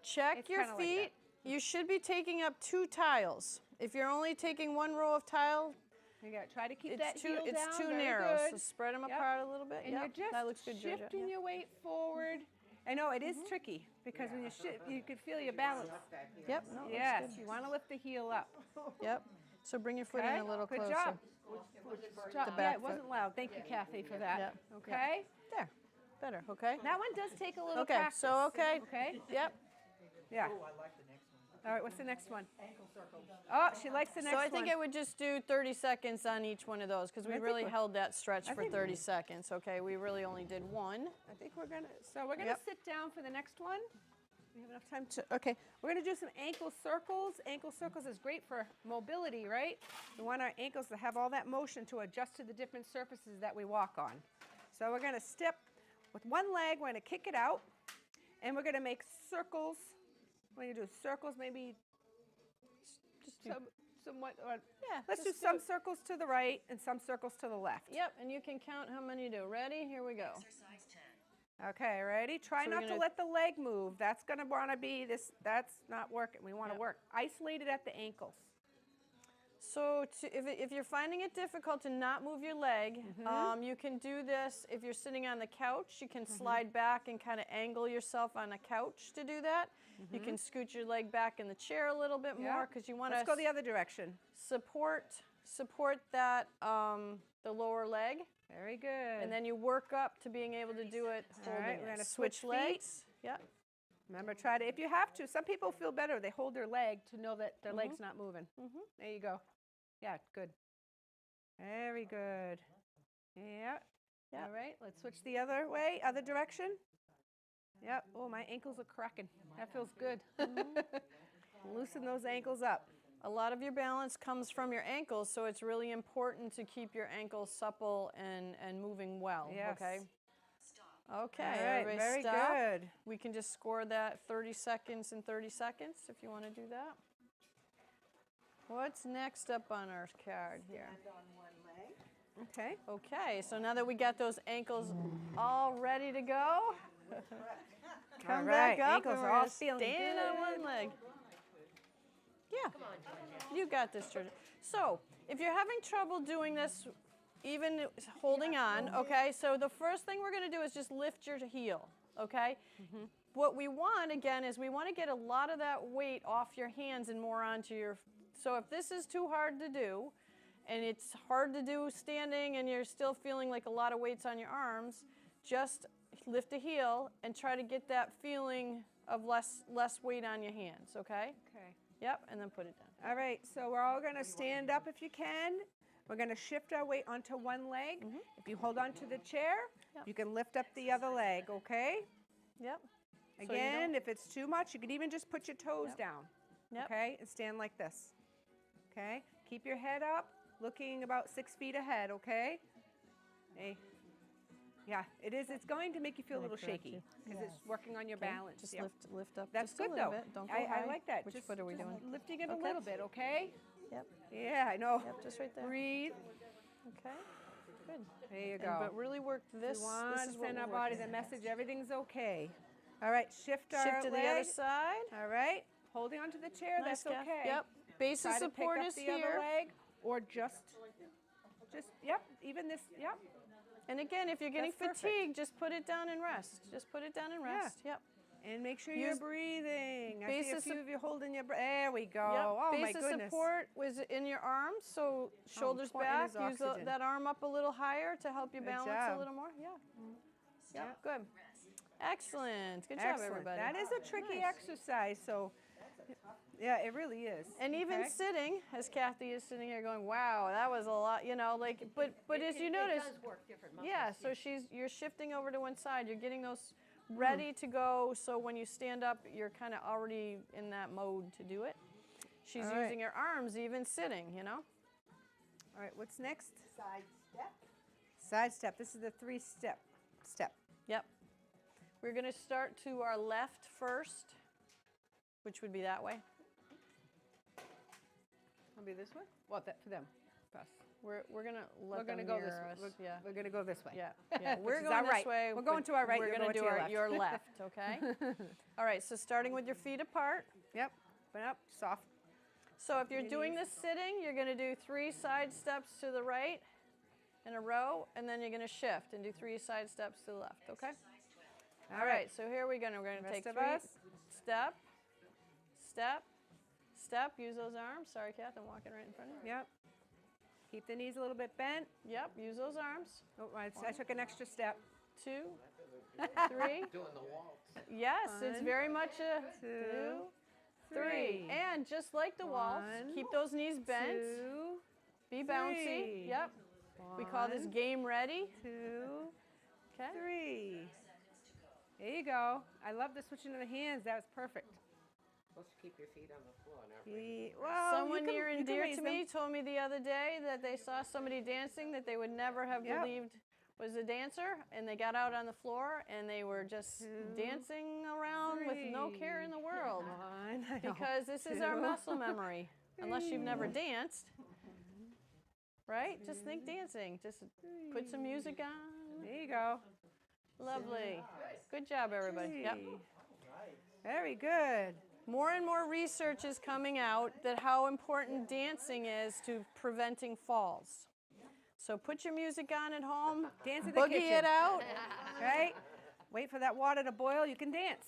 Check It's your kinda like feet. You should be taking up 2 tiles. If you're only taking 1 row of tile, you gotta try to keep that it's too heel down, it's too very narrow. good. So spread them Yep. apart a little bit. And Yep, you're just that looks good, Georgia. shifting your weight forward. I know, it is tricky, because when you shift, you can feel your balance. Yep, no, looks Yes, good. you wanna lift the heel up. Yep. So bring your foot in Okay, a little good closer. job. Yeah, back it wasn't loud, thank you Kathy for that, Yep, okay? There. Better, okay? That one does take a little Okay, practice. so okay. Okay, Yep. yeah. Oh, I like the next one. All right, what's the next one? Ankle circles. Oh, she likes the next So one. I think I would just do 30 seconds on each one of those because we think really we're- held that stretch I for think- 30 seconds. Okay, we really only did 1. I think we're gonna, so we're gonna Yep. sit down for the next one. We have enough time to, okay. We're gonna do some ankle circles. Ankle circles is great for mobility, right? We want our ankles to have all that motion to adjust to the different surfaces that we walk on. So we're gonna step with one leg, we're gonna kick it out, and we're gonna make circles. We're gonna do circles, maybe Just do, somewhat, yeah, let's do just some circles to the right and some circles to the left. Yep, and you can count how many you do. Ready? Here we go. Exercise 10. Okay, ready? Try So we're not to gonna- let the leg move. That's going to want to be this, that's not working. We want to Yep. work isolated at the ankles. So if you're finding it difficult to not move your leg, you can do this if you're sitting on the couch. You can slide back and kind of angle yourself on a couch to do that. You can scoot your leg back in the chair a little bit more Yeah. because you want Let's to go the other direction. support that the lower leg. Very good. And then you work up to being able to do it All holding right, we're it. gonna Switch switch feet. legs. Yep. Remember, try to, if you have to, some people feel better. They hold their leg to know that their leg's not moving. There you go. Yeah, good. Very good. Yeah. Yep. All right, let's switch the other way, other direction. Yep. Oh, my ankles are cracking. That feels good. Loosen those ankles up. A lot of your balance comes from your ankles, so it's really important to keep your ankles supple and moving well. Yes. Okay. Stop. Okay. All right, Everybody very stop. good. We can just score that 30 seconds and 30 seconds if you want to do that. What's next up on our card here? Stand on one leg. Okay. Okay, so now that we got those ankles all ready to go, come All back right, up ankles and are we're all gonna feeling stand on good. one leg. Yeah, you got this, Georgia. So if you're having trouble doing this, even holding on, okay, so the first thing we're gonna do is just lift your heel, okay? What we want, again, is we want to get a lot of that weight off your hands and more onto your, so if this is too hard to do, and it's hard to do standing and you're still feeling like a lot of weight's on your arms, just lift a heel and try to get that feeling of less weight on your hands, okay? Okay. Yep, and then put it down. All right, so we're all going to stand up if you can. We're going to shift our weight onto one leg. If you hold on to the chair, Yep. you can lift up the other leg, okay? Yep. So you Again, don't- if it's too much, you could even just put your toes Yep. down, Yep. okay? And stand like this, okay? Keep your head up, looking about 6 feet ahead, okay? Hey. Yeah, it is. It's going to make you feel a Can I little correct shaky you? because it's working on your Okay, balance. Just Yep. lift up That's just good a little though. bit. Don't go I high. like that. Which just, foot are we just doing? lifting it a Okay. little bit, okay? Yep. Yeah, I know. Yep, just right there. Breathe. Okay. Good. There you And, go. but really work this. We want This to is what send we're our body working the on. message everything's okay. All right, shift our Shift to the other leg. side. All right, holding onto the chair, Nice, that's Kath. okay. Yep. Base of Try to pick support up is the other here. leg, or just, yep, even this, yep. And again, if you're getting That's perfect. fatigued, just put it down and rest. Just put it down and Yeah. rest. Yep. And make sure Use you're breathing. I see base a of few sup- of you holding your breath. There we go. Yep. Oh my Base of goodness. support was in your arms, so shoulders back. important is Use oxygen. that arm up a little higher to help you Good balance job. a little more. Yeah. Yep. Yep. Good. Excellent. Good job, Excellent. everybody. That is a tricky Nice. exercise, so yeah, it really is. And even Okay? sitting, as Kathy is sitting here going, "Wow, that was a lot," you know, like. But as you notice, It does work different muscles. yeah. So you're shifting over to one side. You're getting those ready to go. So when you stand up, you're kind of already in that mode to do it. She's All right. using her arms even sitting, you know. All right, what's next? Side step. Side step. This is the 3-step step. Yep. We're going to start to our left first, which would be that way. I'll be this way? Well, that for them. Us. We're gonna let We're them gonna go this mirror way. us. We're, Yeah. we're gonna go this way. Yeah, yeah. We're Which is going our this right. way. We're going but to our right, We're you're gonna going do to your your left. left, okay? All right. So starting with your feet apart. Yep. Open up. Soft. So if you're Your doing knees. this sitting, you're going to do 3 side steps to the right in a row, and then you're going to shift and do 3 side steps to the left. Okay? All right. So here we're going to Rest take of 3 us. step, step, step. Use those arms. Sorry, Kath, I'm walking right in front of you. Yep. Keep the knees a little bit bent. Yep. Use those arms. Oh, I took an extra step. 2, 3. Doing the waltz. Yes, it's One, very much a 2, 3. And just like the waltz, One, keep those knees bent. 2, Be bouncy. 3. Yep. We call this One, game ready. 2, Okay. 3. There you go. I love the switching of the hands. That was perfect. Supposed to keep your feet on the floor, not raise Well, Someone you can, near you and can dear raise to them. me told me the other day that they saw somebody dancing that they would never have Yep. believed was a dancer, and they got out on the floor and they were just 2, dancing around with no care in the world. 1, I know. Because this is our 2, muscle memory. Unless you've never danced, right? Just think dancing. Just put some music on. There you go. Lovely. Good job, everybody. Yep. 3. Very good. More and more research is coming out that how important dancing is to preventing falls. So put your music on at home, Dance in the boogie kitchen. it out. Right? Wait for that water to boil. You can dance.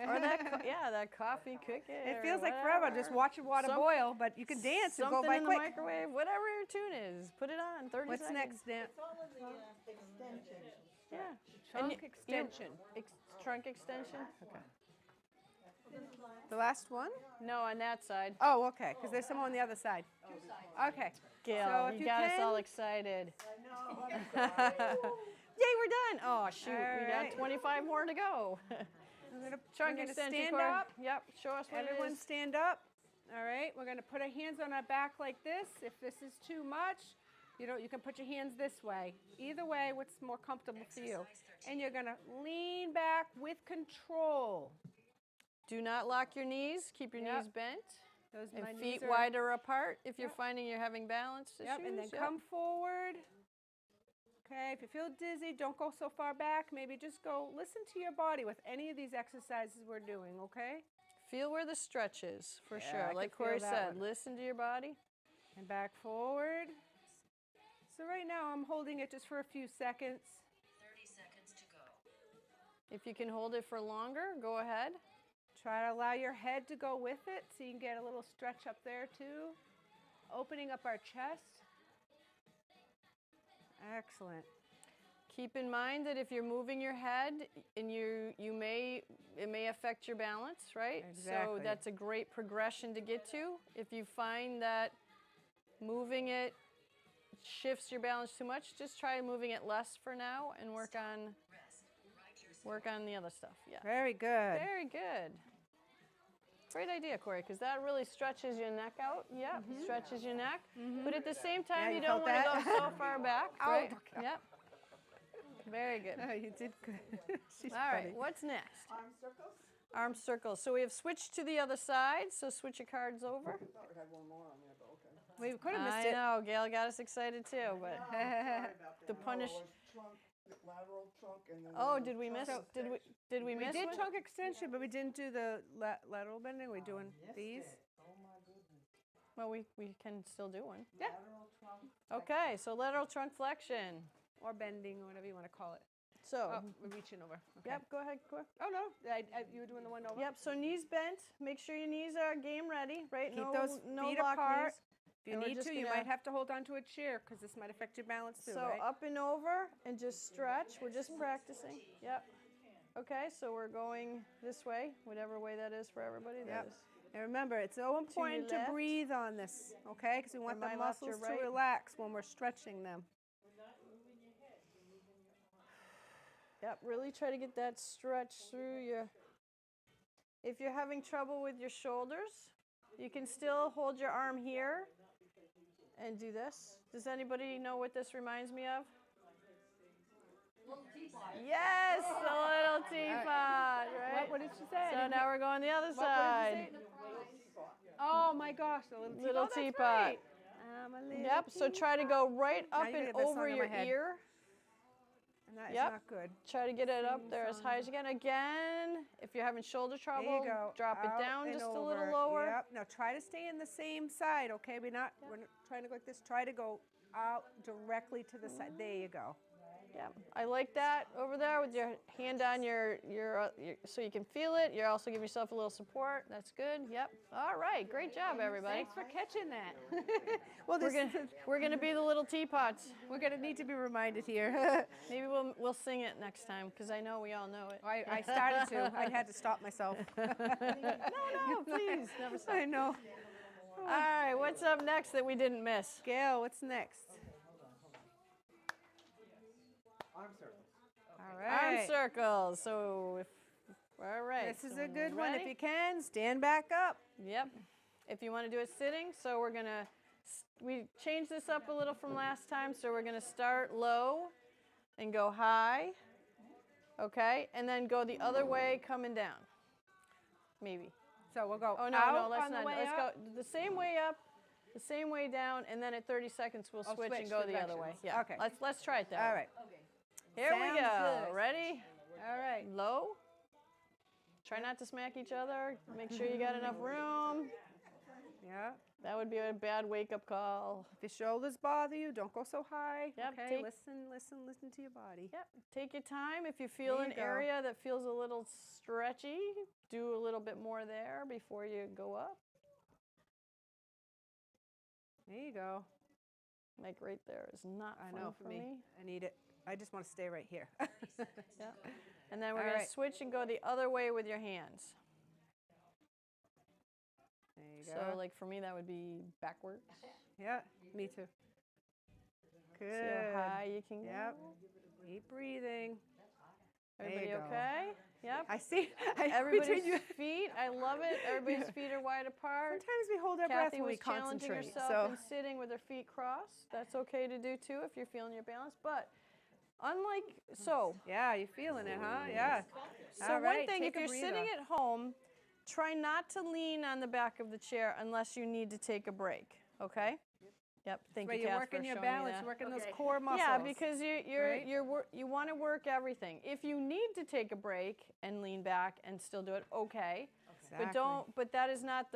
Or that coffee cooking. It feels like forever just watching water boil, but you can dance and go Something by in the quick. microwave, whatever your tune is, put it on. 30 What's seconds. next, Dan? It's all in the extension. Yeah. Trunk you- extension. Trunk extension. Okay. The last one? No, on that side. Oh, okay, because there's some on the other side. Okay. Gail, So if you you got us all can- excited. I know. I'm Yay, we're done. Oh, shoot. We got right. 25 more to go. We're gonna, Trunk we're gonna extension stand cord. up. Yep. Show us what Everyone it is. stand up. All right, we're gonna put our hands on our back like this. If this is too much, you can put your hands this way. Either way, what's more comfortable for you. And you're gonna lean back with control. Do not lock your knees. Keep your Yep. knees bent. Those And my feet knees are, wider apart if you're Yep. finding you're having balance issues. Yep, and then come forward. Okay, if you feel dizzy, don't go so far back. Maybe just go listen to your body with any of these exercises we're doing, okay? Feel where the stretch is, for Yeah, I sure. could Like feel Corey that said, one. listen to your body. And back forward. So right now I'm holding it just for a few seconds. 30 seconds to go. If you can hold it for longer, go ahead. Try to allow your head to go with it so you can get a little stretch up there too. Opening up our chest. Excellent. Keep in mind that if you're moving your head and it may affect your balance, right? Exactly. So that's a great progression to get to. If you find that moving it shifts your balance too much, just try moving it less for now and work on the other stuff. Yeah. Very good. Very good. Great idea, Corey, because that really stretches your neck out. Yep, stretches your neck. But at the same time, Yeah, you you don't felt want to that? go so far back, Ow. right? Yep. Very good. Oh, you did good. She's All funny. right, what's next? Arm circles. Arm circles. So we have switched to the other side, so switch your cards over. I thought we had one more on there, but okay. We could have I missed it. know, Gail got us excited too, but Sorry about that. the punish. No, it was trunk, lateral trunk, and then. Oh, there was did we miss? trunk Did we We miss did one? trunk extension, but we didn't do the lateral bending. We're doing these. Oh my goodness. Well, we can still do one. Yeah. Lateral trunk. Okay, so lateral trunk flexion. Or bending, or whatever you want to call it. So, Oh, we're reaching over. Okay. yep, go ahead, Corey. Oh, no. You were doing the one over? Yep, so knees bent. Make sure your knees are game ready, right? Keep no, those no feet lock apart. knees. If you And we're need just to, you gonna- might have to hold on to a chair because this might affect your balance too, So right? up and over and just stretch. We're just practicing. Yep. Okay, so we're going this way, whatever way that is for everybody. That Yep. is. And remember, it's so important to left. breathe on this, okay? Because we want From the my left, your muscles to right. relax when we're stretching them. Yep, really try to get that stretch through your. If you're having trouble with your shoulders, you can still hold your arm here and do this. Does anybody know what this reminds me of? Yes, a little teapot, right? What did she say? I So didn't now we're going the other What side. did you say? Oh my gosh, the little teapot. Little Oh, that's teapot. right. I'm a little Yep, so try to go right Now up you're gonna and get that over song in your my head. ear. And that is Yep. not good. Try to get it up Sing there as high as you can. Again, if you're having shoulder trouble, There you go. drop it Out down and just a over. little lower. Yep. Now try to stay in the same side, okay? We're not trying to go like this. Try to go out directly to the side. There you go. Yeah, I like that over there with your hand on your so you can feel it. You're also giving yourself a little support. That's good. Yep. All right. Great job, everybody. Thanks for catching that. Well, We're gonna be the little teapots. we're gonna need to be reminded here. Maybe we'll sing it next time because I know we all know it. I started to. I had to stop myself. No, please, never stop. I know. All right. What's up next that we didn't miss? Gail, what's next? Arm circles. All Arm right. circles. So all right. This is so a good one. If ready? you can, stand back up. Yep. If you want to do it sitting, so we're gonna we changed this up a little from last time. So we're gonna start low and go high. Okay, and then go the other way, coming down. Maybe. So we'll go Oh no, out no, let's on the not. way Let's up. go the same way up, the same way down, and then at 30 seconds we'll Oh, switch and switch go the other way. directions. Yeah. Okay. Let's try it that All way. right. Here we Sounds go. good. Ready? All right. Low. Try not to smack each other. Make sure you got enough room. Yeah. That would be a bad wake-up call. If your shoulders bother you, don't go so high. Yep, Okay. take- Listen to your body. Yep. Take your time. If you feel There an you go. area that feels a little stretchy, do a little bit more there before you go up. There you go. Like right there is not I fun know for me. I need it. I just want to stay right here. Yeah. And then we're All going right. to switch and go the other way with your hands. There you So go. like for me that would be backwards. Yeah, me too. See Good. how high you can go. Yep. Keep breathing. There you Everybody go. okay? Yep. I see. Everybody's feet, I love it. Everybody's feet are wide apart. Sometimes we hold our breath Kathy when we was challenging concentrate. herself So and sitting with her feet crossed. That's okay to do too if you're feeling your balance. But unlike yeah, you're feeling it, huh? Yeah. So All one right, thing, take if a you're breather. sitting at home, try not to lean on the back of the chair unless you need to take a break, okay? Yep, thank Where you, you're Kath, working for your showing me balance, that. working those core muscles. Yeah, because right? you want to work everything. If you need to take a break and lean back and still do it, okay. Exactly. But that is not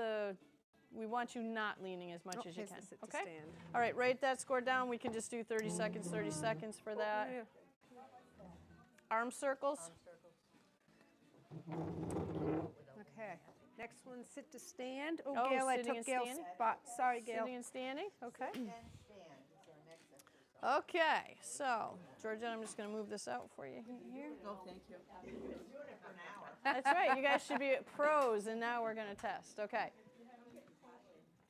we want you not leaning as much as you Here's can, the sit to okay? stand. All right, write that score down. We can just do 30 seconds for that. Yeah. Arm circles. Okay. Next one, sit to stand. Oh, Oh, Gail, I sitting took and Gail's standing? spot. Sorry, Gail. Sitting and standing, okay. And stand is our next exercise. Okay, so, Georgette, I'm just going to move this out for you here. Oh, thank you. We've been doing it for an hour. That's right, you guys should be pros, and now we're going to test, okay.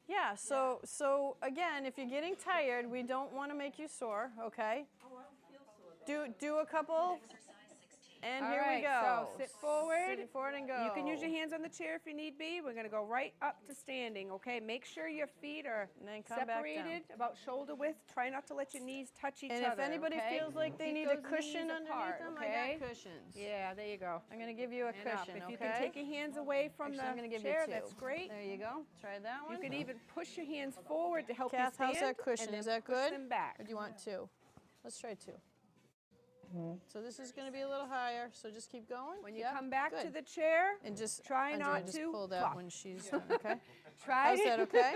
Yeah, so again, if you're getting tired, we don't want to make you sore, okay? Do a couple, and All here we right, go. so sit forward. Sit forward and go. You can use your hands on the chair if you need be. We're going to go right up to standing, okay? Make sure your feet are And then come back down. separated, about shoulder width. Try not to let your knees touch each And other, if anybody okay? feels like they Keep need a those cushion knees underneath apart, them, okay? I got cushions. Yeah, there you go. I'm going to give you a And up. cushion, If you okay? can take your hands away from Actually, I'm the going to give chair, you two. that's great. There you go. Try that one. You could even push your hands forward to help Kath, you stand. how's that cushion? And then Is that push good? them back. Or do you want two? Let's try two. So this is going to be a little higher, so just keep going. When you Yep, come back to good. the chair, And just try Andrea, not just to pull that flop. when she's done, okay? try How's that, okay?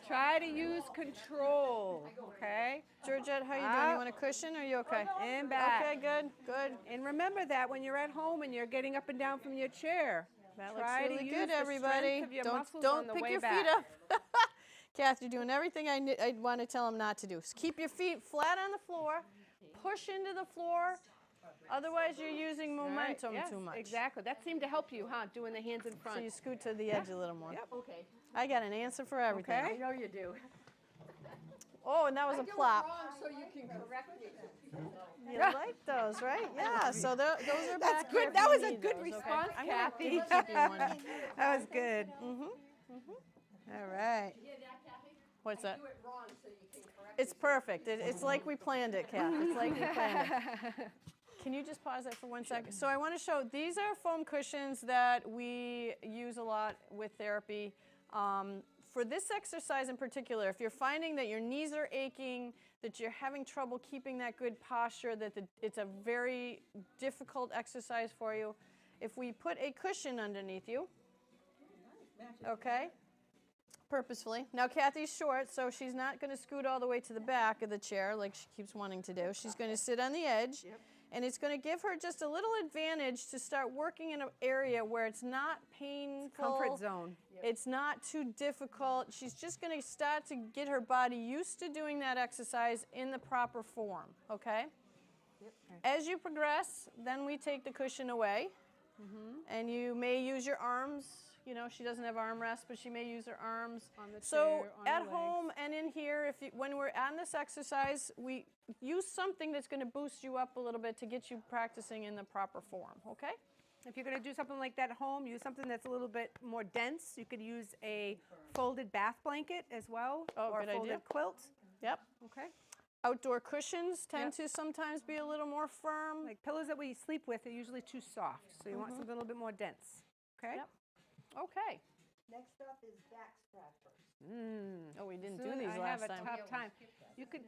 try to use control, okay? Georgette, how you doing? You Up. want a cushion, or are you okay? And back. Okay, good, good. And remember that when you're at home and you're getting up and down from your chair. That looks Try to really use good, the everybody. strength of your Don't muscles on the pick way your back. feet up. Kath, you're doing everything I want to tell them not to do. So keep your feet flat on the floor. Push into the floor. Otherwise, you're using All right, momentum yes, too much. Exactly. That seemed to help you, huh? Doing the hands in front. So you scoot to the edge a little more. Yep. Okay. I got an answer for everything. Okay. know you do. Oh, and that was a plop. So you can correct me. You like those, right? Yeah. So those are That's back here good. if That you was a need good those, okay? response, I'm gonna Kathy. keep you one. That was good. All right. What's that? It's perfect. It's like we planned it, Kath. It's like we planned it. Can you just pause that for 1 second? So I want to show, these are foam cushions that we use a lot with therapy. For this exercise in particular, if you're finding that your knees are aching, that you're having trouble keeping that good posture, that it's a very difficult exercise for you, if we put a cushion underneath you, okay, purposefully. Now Kathy's short, so she's not going to scoot all the way to the back of the chair like she keeps wanting to do. She's going to sit on the edge, and it's going to give her just a little advantage to start working in an area where it's not painful. Comfort zone. It's not too difficult. She's just going to start to get her body used to doing that exercise in the proper form, okay? As you progress, then we take the cushion away, and you may use your arms. You know, she doesn't have arm rest, but she may use her arms. On the So chair, on at the home and in here, when we're on this exercise, we use something that's going to boost you up a little bit to get you practicing in the proper form, okay? If you're going to do something like that at home, use something that's a little bit more dense. You could use a folded bath blanket as well, Oh, or good a folded idea. quilt. Yep. Okay. Outdoor cushions tend to sometimes be a little more firm. Like pillows that we sleep with are usually too soft, so you want something a little bit more dense. Okay. Yep. Okay. Next up is back scratchers. Oh, we didn't do Soon these I last have a time. tough time. You could.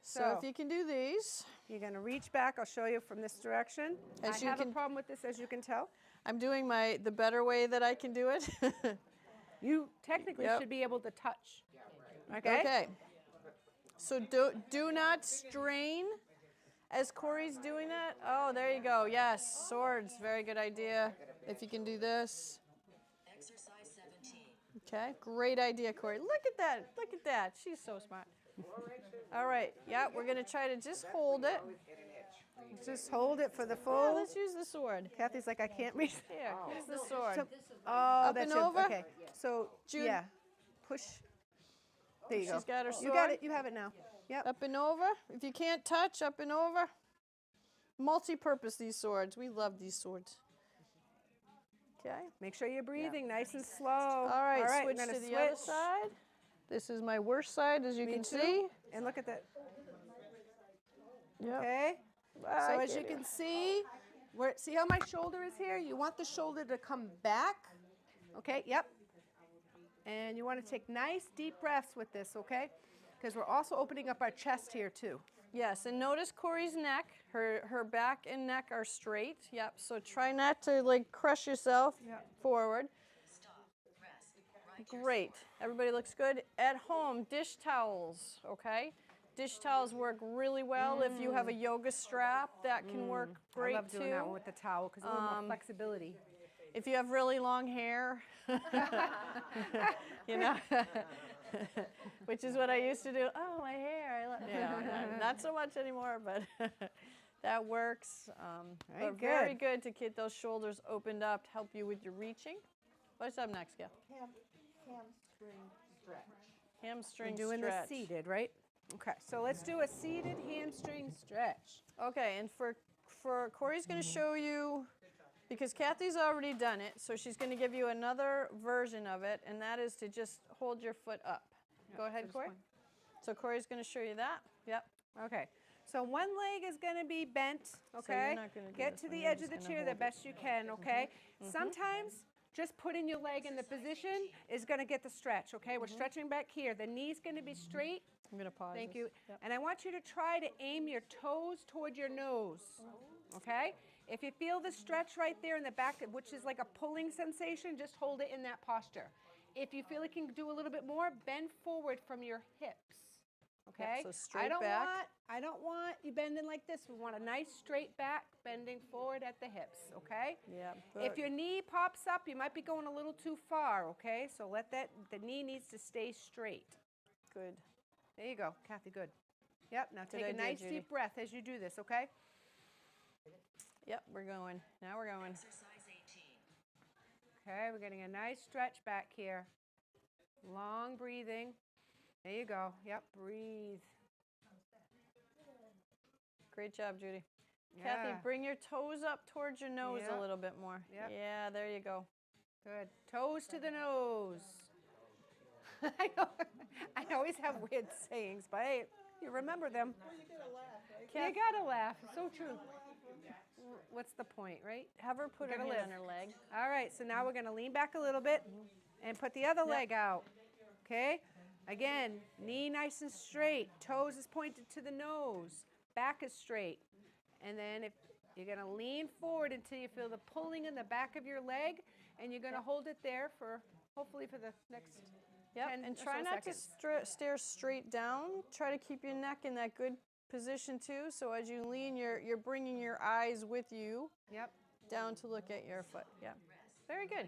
So if you can do these, You're going to reach back. I'll show you from this direction. As I you have a can- problem with this, as you can tell. I'm doing the better way that I can do it. You technically Yep. should be able to touch. Okay. Okay. So do not strain as Corey's doing that. Oh, there you go. Yes, swords. Very good idea. If you can do this. Exercise 17. Okay, great idea, Corey. Look at that. Look at that. She's so smart. All right. Yeah, we're going to try to just hold it. Just hold it for the Yeah, full. let's use the sword. Kathy's like, I can't reach. Here, here's the sword. So- oh, Up that's and your- over? Okay. So Jude. yeah, push. There you go. She's got her sword. You got it. You have it now. Yep. Up and over. If you can't touch, up and over. Multi-purpose, these swords. We love these swords. Okay. Make sure you're breathing nice and slow. All right, I'm switch gonna to the other switch. side. This is my worst side, as you Me can too. see. And look at that. Yep. Okay. I So as get you it. can see, See how my shoulder is here? You want the shoulder to come back. Okay, yep. And you want to take nice deep breaths with this, okay? Because we're also opening up our chest here too. Yes, and notice Corey's neck. Her back and neck are straight. Yep, so try not to like crush yourself forward. Stop. Rest. Great. Everybody looks good. At home, dish towels, okay? Dish towels work really well. If you have a yoga strap, that can work great I love doing too. that one with the towel because a little more flexibility. If you have really long hair, you know, which is what I used to do. Oh, my hair. Not so much anymore, but that works. But very good to get those shoulders opened up to help you with your reaching. What's up next, Gail? Hamstring stretch. Hamstring We're doing stretch. the seated, right? Okay, so let's do a seated hamstring stretch. Okay, and for Corey's going to show you, because Kathy's already done it, so she's going to give you another version of it, and that is to just hold your foot up. Go ahead, Corey. So Corey's going to show you that. Yep. Okay, so one leg is going to be bent, okay? you're not gonna do Get this to one, the you're edge of just the gonna chair the hold it. best you can, okay? Sometimes just putting your leg in the position is going to get the stretch, okay? We're stretching back here. The knee's going to be straight. I'm going to pause. Thank this. you. Yep. And I want you to try to aim your toes toward your nose, okay? If you feel the stretch right there in the back, which is like a pulling sensation, just hold it in that posture. If you feel like you can do a little bit more, bend forward from your hips, okay? so straight back. I don't want you bending like this. We want a nice straight back, bending forward at the hips, okay? Yeah. If your knee pops up, you might be going a little too far, okay? So the knee needs to stay straight. Good. There you go, Kathy, good. Yep, now take a idea, nice Judy. deep breath as you do this, okay? Yep, we're going. Now we're going. Exercise 18. Okay, we're getting a nice stretch back here. Long breathing. There you go. Yep, breathe. Great job, Judy. Yeah. Kathy, bring your toes up towards your nose Yep. a little bit more. Yep. Yeah, there you go. Good. Toes to the nose. I always have weird sayings, but hey, you remember them. You gotta laugh. So true. What's the point, right? Have her put her Gotta hand live. on her leg. All right, so now we're going to lean back a little bit and put the other leg out. Okay? Again, knee nice and straight. Toes is pointed to the nose. Back is straight. And then if you're going to lean forward until you feel the pulling in the back of your leg, and you're going to hold it there for hopefully for the next Yep, 10 and or try so not seconds. to stare straight down. Try to keep your neck in that good position too. So as you lean, you're bringing your eyes with you Yep. down to look at your foot. Yeah, very good.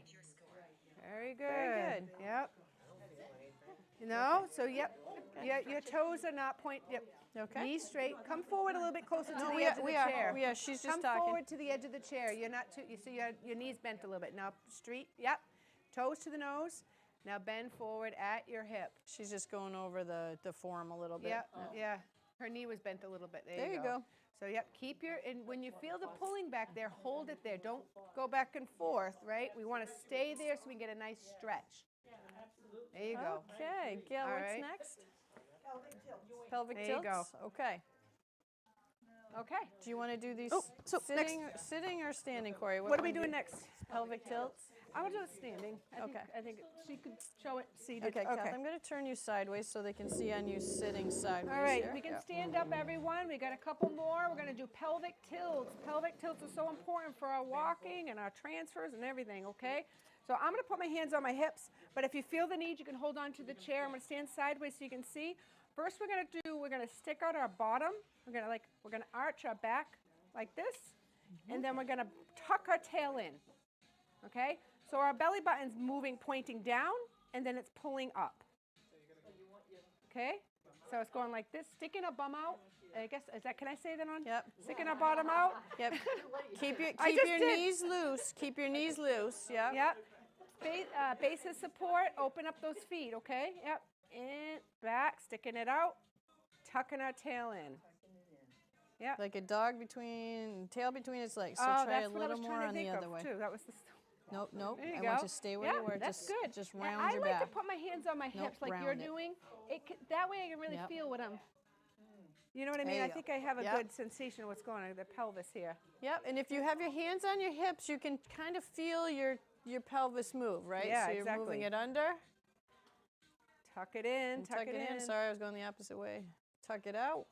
Very good. Very good. Yep. You know, so yep. Yeah, your toes are not Yep. Okay. Knees straight. Come forward a little bit closer to the we edge of the chair. We are. She's just Come talking. forward to the edge of the chair. You're not too. You see your knees bent a little bit. Now straight. Yep. Toes to the nose. Now bend forward at your hip. She's just going over the form a little bit. Yep. Yeah. Her knee was bent a little bit. There you go. So yep. Keep your and when you feel the pulling back there, hold it there. Don't go back and forth. Right. We want to stay there so we can get a nice stretch. There you go. Okay, Gail, All what's right. next? Pelvic There you tilts. go. Okay. Okay. Do you want to do these Oh, so sitting or standing, Corey? What are we one do doing you- next? Pelvic tilts. I want to do it standing. Okay. I think she could show it seated. Okay, Kath, I'm going to turn you sideways so they can see on you sitting sideways. All right, here. we can Yeah. stand up, everyone. We got a couple more. We're going to do pelvic tilts. Pelvic tilts are so important for our walking and our transfers and everything, okay? So I'm going to put my hands on my hips, but if you feel the need, you can hold on to the chair. I'm going to stand sideways so you can see. First, we're going to stick out our bottom. We're going to arch our back like this, and then we're going to tuck our tail in, okay? So our belly button's moving, pointing down, and then it's pulling up. Okay? So it's going like this, sticking our bum out. I guess, can I say that on? Yep. Sticking our bottom out. Yep. Keep I your just did. knees loose. Keep your knees loose. Yep. Yep. Base of support, open up those feet, okay? Yep. In, back, sticking it out, tucking our tail in. Yep. Like a dog tail between its legs. So Oh, try a that's what I little was more trying to on the think other of, way. too. That was Nope. There you I go. want you to stay where yeah, you were. That's good. Just And round I your like back. to put my hands on my hips like you're round it. doing. That way I can really Yep. feel what I'm. You know what I mean? There I you go. think I have a Yep. good sensation of what's going on, the pelvis here. Yep, and if you have your hands on your hips, you can kind of feel your pelvis move, right? Yeah, so you're moving exactly. it under. Tuck it in, And tuck it in. Sorry, I was going the opposite way. Tuck it out.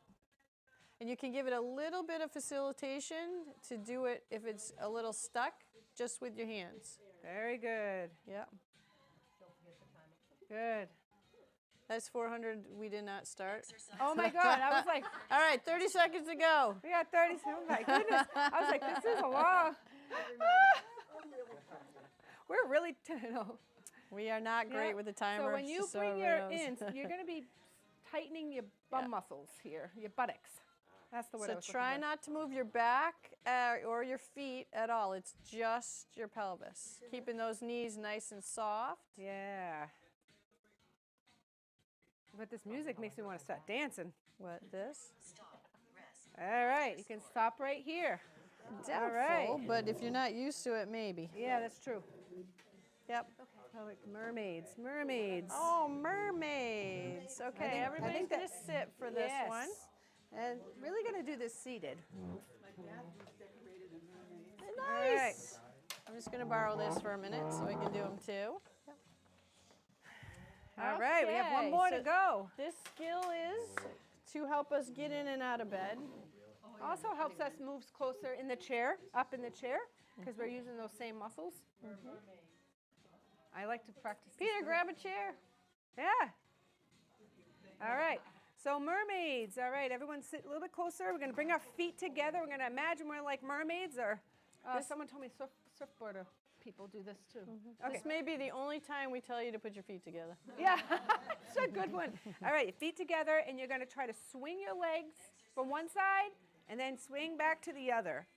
And you can give it a little bit of facilitation to do it if it's a little stuck, just with your hands. Very good. Yep. Good. That's 400 we did not start. Oh my God, I was like, All right, 30 seconds to go. we got 30 seconds. Oh my goodness. I was like, this is a long. We're really, no. We are not great Yeah. with the timer. So when you just so bring your everybody knows. ins, you're going to be tightening your bum Yeah. muscles here, your buttocks. That's the word I So was looking try for. not to move your back or your feet at all. It's just your pelvis. Keeping those knees nice and soft. Yeah. But this music makes me want to start dancing. What, this? Stop. Rest. All right, you can stop right here. Doubtful, right. but if you're not used to it, maybe. Yeah, that's true. Yep. I like mermaids. Mermaids. Oh, mermaids. Okay, I everybody's think going that- to sit for this Yes. one. And really going to do this seated. Nice. right. I'm just going to borrow this for a minute so we can do them too. All right, we have one Okay, more so to go. This skill is to help us get in and out of bed. Also helps us move closer in the chair, up in the chair, because we're using those same muscles. I like to practice. this Peter, one. grab a chair. Yeah. All right. So mermaids. All right, everyone sit a little bit closer. We're going to bring our feet together. We're going to imagine we're like mermaids, or someone told me surfboarder people do this too. Okay. This may be the only time we tell you to put your feet together. Yeah, it's a good one. All right, feet together, and you're going to try to swing your legs from one side and then swing back to the other.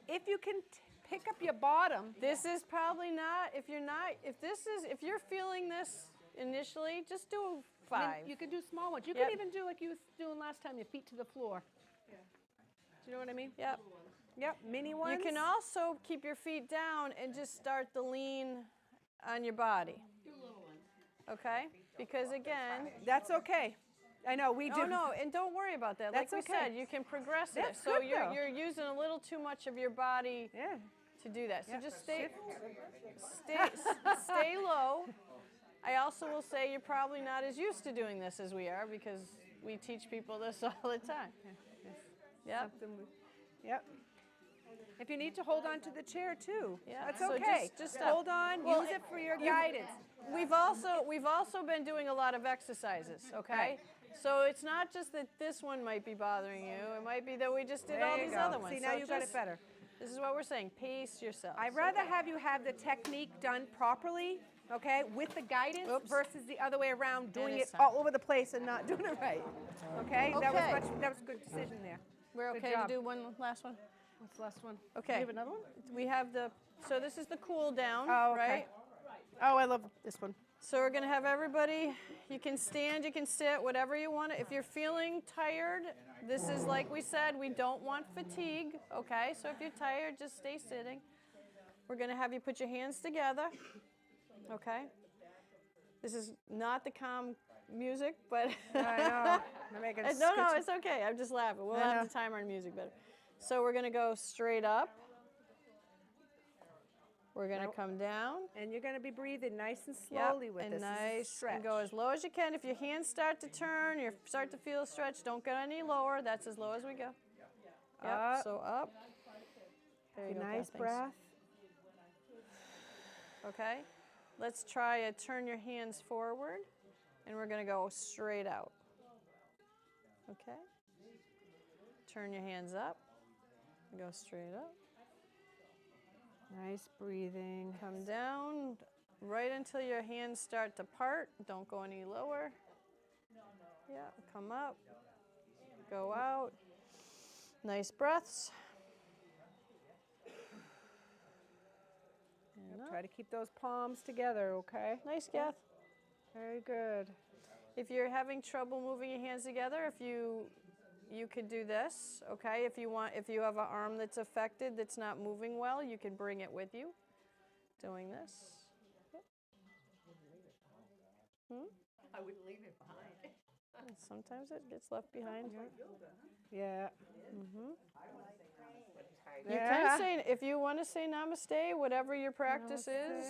If you can pick up your bottom, This is probably not, if you're feeling this initially, just do then 5. you can do small ones. You Yep. can even do like you was doing last time, your feet to the floor. Do you know what I mean? Yep. Yep, mini ones. You can also keep your feet down and just start the lean on your body. Okay? Because again, That's okay. I know, we do. no, and don't worry about that. That's like we okay. said, you can progress it. That's So good, though. you're using a little too much of your body Yeah. to do that. So Yep. just stay low. I also will say you're probably not as used to doing this as we are because we teach people this all the time. Yep. Something yep. If you need to hold on to the chair too, Yeah, that's so okay. just hold on, Well, use it for your guidance. We've also been doing a lot of exercises, okay? Right. So it's not just that this one might be bothering you. It might be that we just did all There you these go. other ones. See, now So you got it just- better. This is what we're saying. Pace yourself. I'd rather have you have the technique done properly, okay, with the guidance Oops. versus the other way around, doing it's it time. all over the place and not doing it right. Okay? That Okay. was a good decision there. We're Good okay to job. do one last one? What's the last one? Okay. You have another one? We have so this is the cool down, Oh, okay. right? Oh, I love this one. So we're going to have everybody, you can stand, you can sit, whatever you want. If you're feeling tired, this is like we said, we don't want fatigue, okay? So if you're tired, just stay sitting. We're going to have you put your hands together, okay? This is not the calm music, but I know. They're making no, it's okay. I'm just laughing. We'll I have know. the timer and music better. So we're going to go straight up. We're going to Nope. come down. And you're going to be breathing nice and Yep, slowly with and this. This is a nice, stretch. and go as low as you can. If your hands start to turn, you start to feel stretched, don't go any lower. That's as low as we go. Yep, Up. so up. There you go, Nice Kath, thanks. breath. Okay, let's try a turn your hands forward, and we're going to go straight out. Okay, turn your hands up, go straight up. Nice breathing. Come down right until your hands start to part. Don't go any lower. Yeah, come up. Go out. Nice breaths. And up. Try to keep those palms together, okay? Nice, Kath. Very good. If you're having trouble moving your hands together, if you could do this, okay? If you have an arm that's affected, that's not moving well, you can bring it with you. Doing this. Yep. I would leave it behind. And sometimes it gets left behind. Yeah. You can say, if you want to say namaste, whatever your practice is.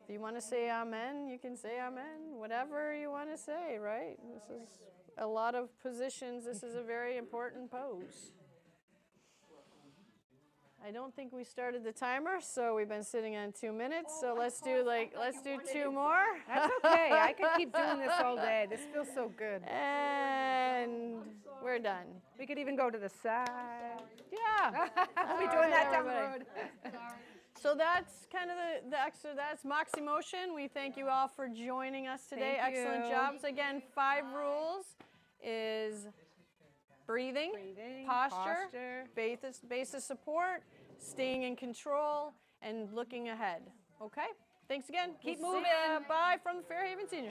If you want to say amen, you can say amen. Whatever you want to say, right? This is a lot of positions. This is a very important pose. I don't think we started the timer, so we've been sitting on 2 minutes. So let's do 2 more. That's okay. I could keep doing this all day. This feels so good. And we're done. We could even go to the side. Yeah. I'll be doing that down the everybody. road. So that's kind of the extra. That's Moxie Motion. We thank you all for joining us today. Thank Excellent you. jobs. Again, 5 rules is breathing, posture, base of support, staying in control, and looking ahead. Okay? Thanks again. Keep We'll see moving. ya. Bye from the Fairhaven Senior